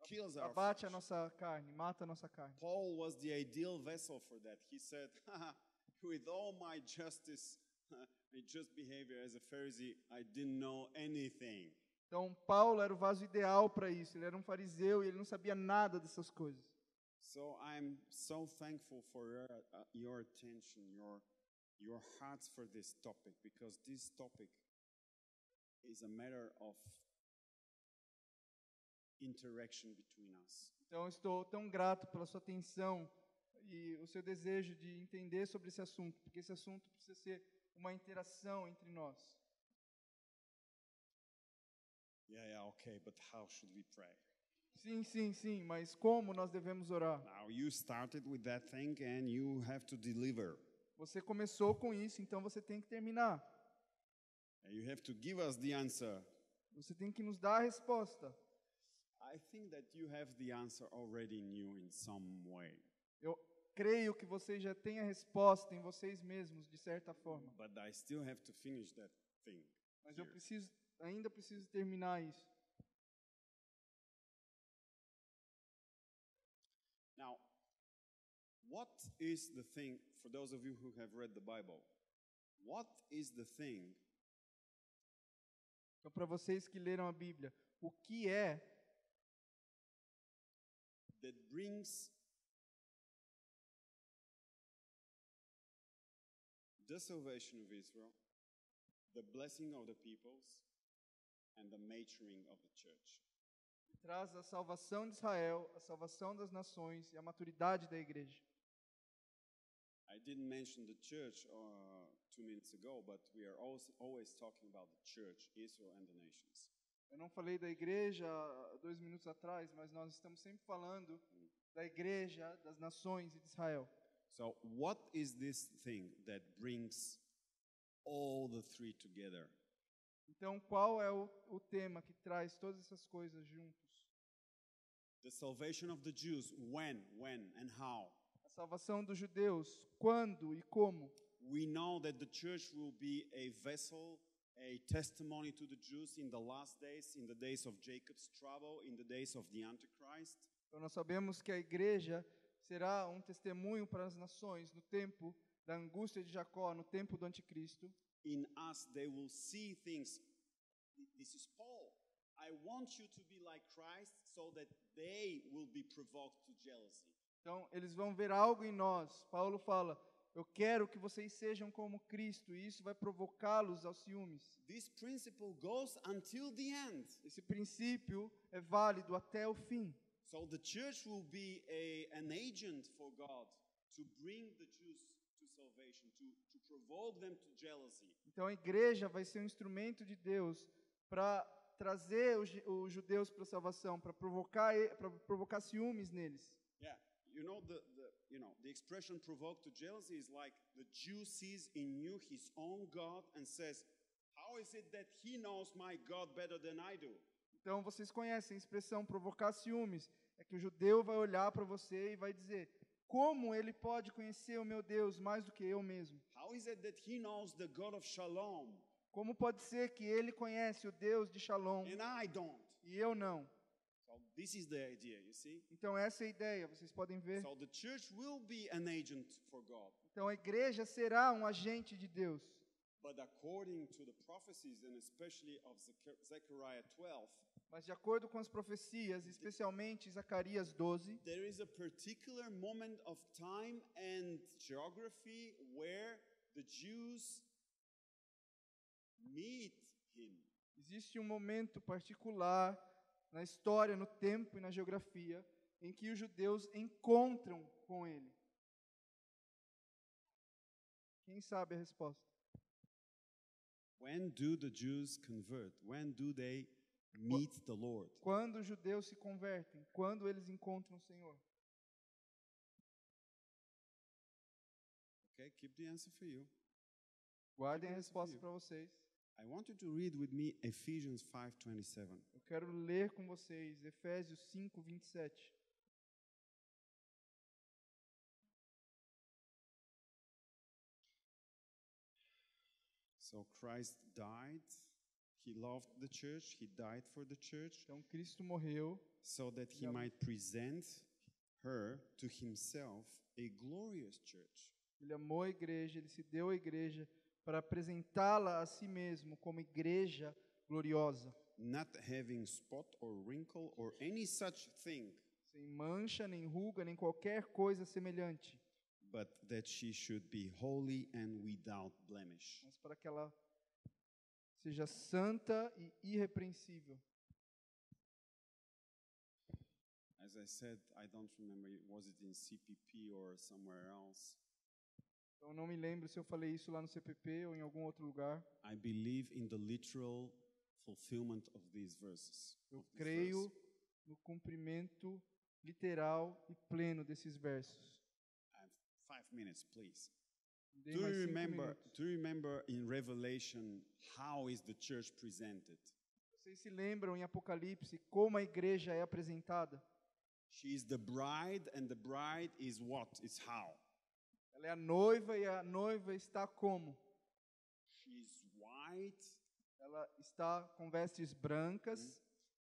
Kills our abate a flesh. nossa carne, mata a nossa carne. Paul was the ideal vessel for that. He said, with all my justice, my just behavior as a Pharisee, I didn't know anything. Então Paulo era o vaso ideal para isso. Ele era um fariseu e ele não sabia nada dessas coisas. So I'm so thankful for your attention, your hearts for this topic, because this topic is a matter of interaction between us. Então eu estou tão grato pela sua atenção e o seu desejo de entender sobre esse assunto, porque esse assunto precisa ser uma interação entre nós. Yeah, okay, but how should we pray? Sim, mas como nós devemos orar? Now you started with that thing and you have to deliver. Você começou com isso, então você tem que terminar. And you have to give us the answer. Você tem que nos dar a resposta. I think that you have the answer already in you in some way. Eu creio que vocês já têm a resposta em vocês mesmos, de certa forma. But I still have to finish that thing. Mas eu here. ainda preciso terminar isso. Now, what is the thing, for those of you who have read the Bible, what is the thing Então, para vocês que leram a Bíblia, o que é that brings the salvation of Israel, the blessing of the peoples, and the maturing of the church. Traz a salvação de Israel, a salvação das nações e a maturidade da igreja. I didn't mention the church 2 minutes ago, but we are always talking about the church, Israel, and the nations. Eu não falei da igreja 2 minutos atrás, mas nós estamos sempre falando da igreja, das nações e de Israel. So, what is this thing that brings all the three together? Então, qual é o tema que traz todas essas coisas juntos? The salvation of the Jews, when, and how? A salvação dos judeus, quando e como? We know that the church will be a vessel, a testimony to the Jews in the last days, in the days of Jacob's trouble, in the days of the Antichrist. Então, nós sabemos que a igreja será um testemunho para as nações no tempo da angústia de Jacó, no tempo do anticristo. In us, they will see things. This is Paul. I want you to be like Christ so that they will be provoked to jealousy. Então, eles vão ver algo em nós. Paulo fala, eu quero que vocês sejam como Cristo, e isso vai provocá-los aos ciúmes. This principle goes until the end. Esse princípio é válido até o fim. So the church will be an agent for God to bring the Jews to salvation, to provoke them to jealousy. Então a igreja vai ser um instrumento de Deus para trazer os judeus para a salvação, para provocar ciúmes neles. Yeah, the expression provoked to jealousy is like the Jew sees in you his own God and says, how is it that he knows my God better than I do? Então vocês conhecem a expressão provocar ciúmes. É que o judeu vai olhar para você e vai dizer, como ele pode conhecer o meu Deus mais do que eu mesmo? How is it that he knows the God of Shalom Como pode ser que ele conhece o Deus de Shalom and I don't? e eu não? So this is the idea, you see? Então essa é a ideia, vocês podem ver. So the church will be an agent for God. Então a igreja será um agente de Deus. But according to the prophecies, and especially of Zechariah 12, Mas de acordo com as profecias, especialmente Zacarias 12, there is a particular moment of time and geography where the Jews meet him. existe um momento particular na história, no tempo e na geografia em que os judeus encontram com ele. Quem sabe a resposta? When do the Jews convert? When do they meet the Lord? Quando os judeus se convertem, quando eles encontram o Senhor. Okay, keep the answer for you. Guardem a resposta para vocês. I want you to read with me Ephesians 5:27. Eu quero ler com vocês Efésios 5:27. So Christ died. He loved the church. He died for the church Então Cristo morreu so that he might present her to himself a glorious church. Ele amou a igreja, ele se deu à igreja para apresentá-la a si mesmo como igreja gloriosa, Not having spot or wrinkle or any such thing, sem mancha, nem ruga, nem qualquer coisa semelhante, but that she should be holy and without blemish. mas para que ela seja santa e irrepreensível. As I said, I don't remember, was it in CPP or somewhere else? Então não me lembro se eu falei isso lá no CPP ou em algum outro lugar. I believe in the literal fulfillment of these verses. Eu of this creio verse. no cumprimento literal e pleno desses versos. I have 5 minutes, please. Dei Do mais you 5 remember? minutos. Do you remember in Revelation how is the church presented? Vocês se lembram em Apocalipse como a igreja é apresentada? She is the bride, and the bride is what? Is how? Ela é a noiva e a noiva está como? She is white, Ela está com vestes brancas.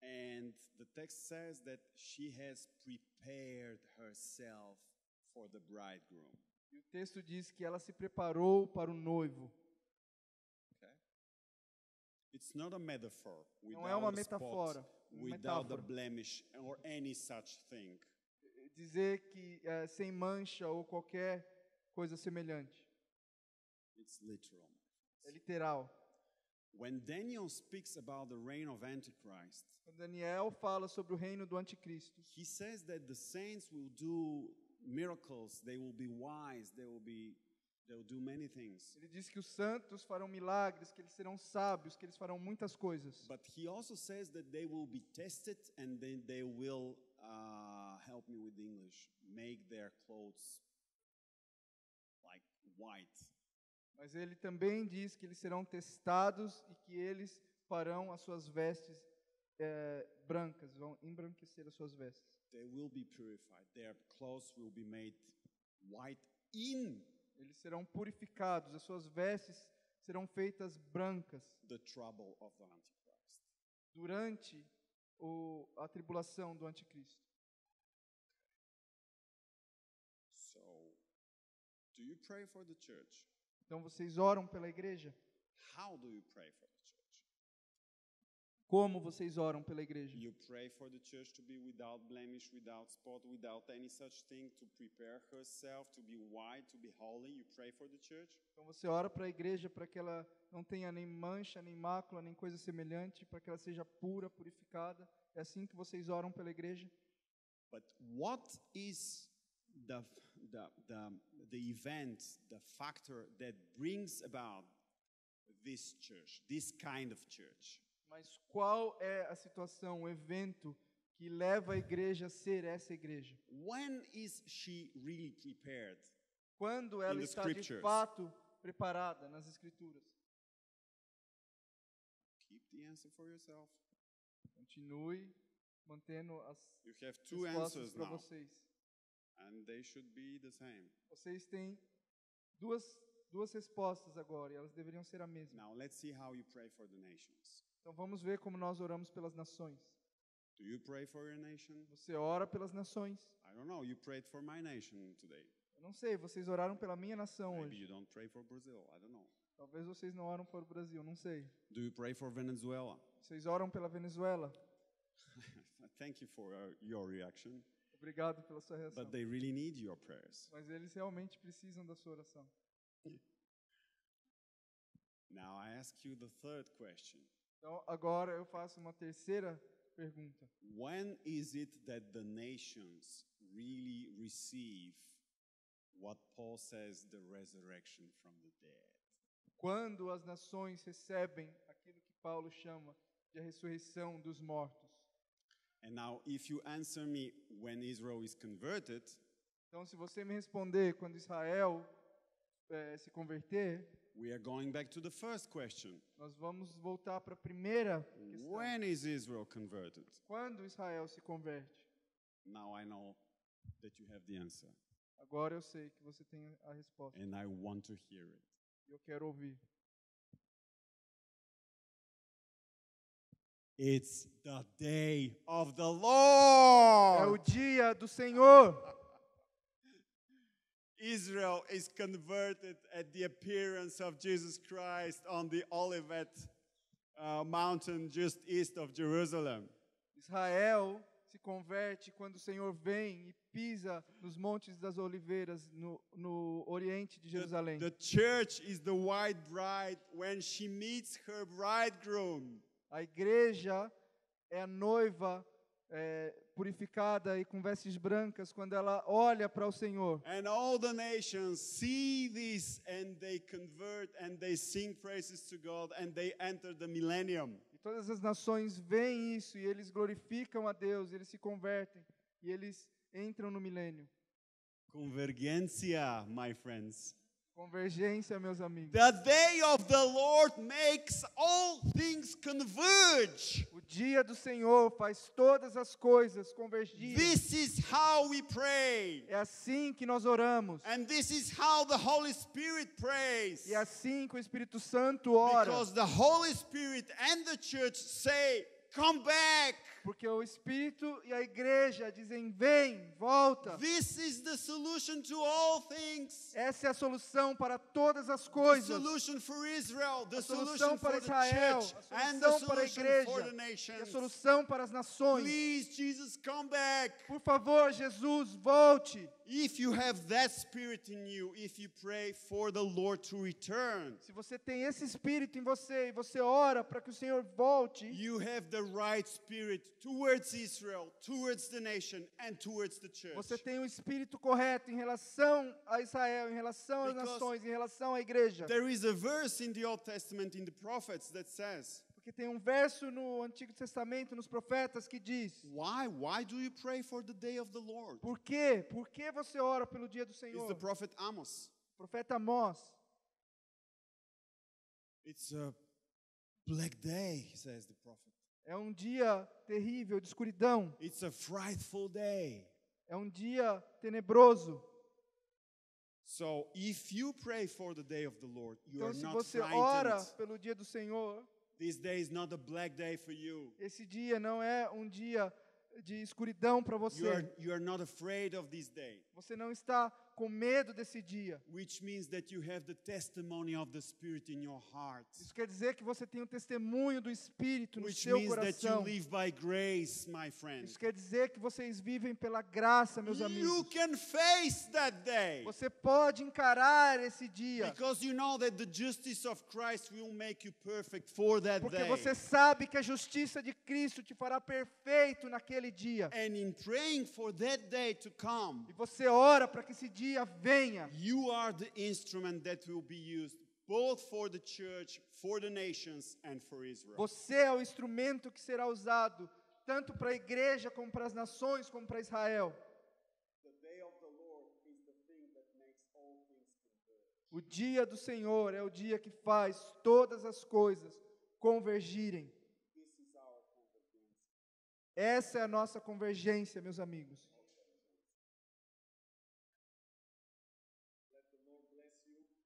and the text says that she has prepared herself for the bridegroom. E o texto diz que ela se preparou para o noivo. Okay? It's not a metaphor. Não é uma Without a spot, metáfora, without a metáfora. blemish or any such thing. dizer que sem mancha ou qualquer coisa semelhante. It's literal. É literal. When Daniel speaks about the reign of Antichrist, Quando Daniel fala sobre o reino do anticristo, he says that the saints will do miracles, they will be wise, they'll do many things. ele diz que os santos farão milagres, que eles serão sábios, que eles farão muitas coisas. But he also says that they will be tested and then they will, help me with English, make their clothes like white. Mas ele também diz que eles serão testados e que eles farão as suas vestes brancas, vão embranquecer as suas vestes. They will be purified. Their clothes will be made white in Eles serão purificados, as suas vestes serão feitas brancas the trouble of the Antichrist. durante a tribulação do anticristo. So, do you pray for the church? Então vocês oram pela igreja? How do you pray for the church? Como vocês oram pela igreja? You pray for the church to be without blemish, without spot, without any such thing, to prepare herself, to be white, to be holy. You pray for the church? Então você ora para a igreja para que ela não tenha nem mancha, nem mácula, nem coisa semelhante, para que ela seja pura, purificada. É assim que vocês oram pela igreja? But what is the event, the factor that brings about this church, this kind of church? Mas qual é a situação, o evento que leva a igreja a ser essa igreja? When is she really prepared? Quando ela the está de scriptures. fato preparada nas escrituras? Keep the answer for yourself. Continue mantendo as You have two respostas answers para now, vocês. and they should be the same. Vocês têm duas respostas agora, e elas deveriam ser a mesma. Now let's see how you pray for the nations. Então vamos ver como nós oramos pelas nações. Do you pray for your nation? Você ora pelas nações? I don't know. You prayed for my nation today. Eu não sei, vocês oraram pela minha nação Maybe hoje. you don't pray for Brazil. I don't know. Talvez vocês não oram para o Brasil, não sei. Do you pray for Venezuela? Vocês oram pela Venezuela? Thank you for your reaction. Obrigado pela sua reação. But they really need your prayers. Mas eles realmente precisam da sua oração. Now I ask you the third question. Então agora eu faço uma terceira pergunta. When is it that the nations really receive what Paul says, the resurrection from the dead? Quando as nações recebem aquilo que Paulo chama de a ressurreição dos mortos. And now if you answer me when Israel is converted, Então se você me responder quando Israel se converter, we are going back to the first question. nós vamos voltar para a primeira questão. When is Israel converted? Quando Israel se converte? Now I know that you have the answer, Agora eu sei que você tem a resposta. and I want to hear it. E eu quero ouvir. It's the day of the É o Lord. dia do Senhor. Israel is converted at the appearance of Jesus Christ on the Olivet mountain just east of Jerusalem. Israel se converte quando o Senhor vem e pisa nos montes das oliveiras no oriente de Jerusalém. The church is the white bride when she meets her bridegroom. A igreja é a noiva purificada e com vestes brancas quando ela olha para o Senhor. And all the nations see this and they convert and they sing praises to God and they enter the millennium. E todas as nações veem isso e eles glorificam a Deus, eles se convertem e eles entram no milênio. Convergência, my friends. Convergência, meus amigos. The day of the Lord makes all things converge. O dia do Senhor faz todas as coisas convergirem. This is how we pray. É assim que nós oramos. And this is how the Holy Spirit prays. E é assim que o Espírito Santo ora. Because the Holy Spirit and the church say come back. Porque o Espírito e a igreja dizem, vem, volta. This is the solution to all things. Essa é a solução para todas as The coisas. solution for Israel, the A solution solução for para the Israel, church, a and the solução para a solution igreja, for the e a nations. solução para as nações. Please, Jesus, come back. Por favor, Jesus, volte. If you have that spirit in you, if you pray for the Lord to return, Se você tem esse Espírito em você e você ora para que o Senhor volte, you have the right spirit towards Israel, towards the nation, and towards the church. você tem o Espírito correto em relação a Israel, em relação às Because nações, em relação à igreja. There is a verse in the Old Testament in the prophets that says, Porque tem um verso no Antigo Testamento, nos profetas, que diz: why? Why do you pray for the day of the Lord? Por quê? Por que você ora pelo dia do It's Senhor? the prophet Amos. O profeta Amós. It's a black day, says the prophet. É um dia terrível, de escuridão. It's a frightful day. É um dia tenebroso. So, if you pray for the day of the Lord, you Então, are se not você ora frightened. pelo dia do Senhor, This day is not a black day for you. esse dia não é um dia de escuridão para você. You are not afraid of this day, Você não está com medo desse dia. which means that you have the testimony of the Spirit in your heart, Isso quer dizer que você tem um testemunho do Espírito no which seu means that you coração. live by grace, my friend. Isso quer dizer que vocês vivem pela graça, meus You amigos. can face that day Você pode encarar esse dia, because you know that the justice of Christ will make you perfect for that porque day. você sabe que a justiça de Cristo te fará perfeito naquele dia. And in praying for that day to come, E você ora para que esse dia venha. you are the instrument that will be used both for the church, for the nations, and for Israel. Você é o instrumento que será usado tanto para a igreja, como para as nações, como para Israel. O dia do Senhor é o dia que faz todas as coisas convergirem. Essa é a nossa convergência, meus amigos.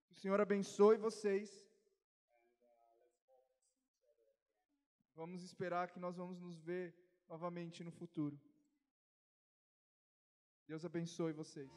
Que o Senhor abençoe vocês. Vamos esperar que nós vamos nos ver novamente no futuro. Deus abençoe vocês.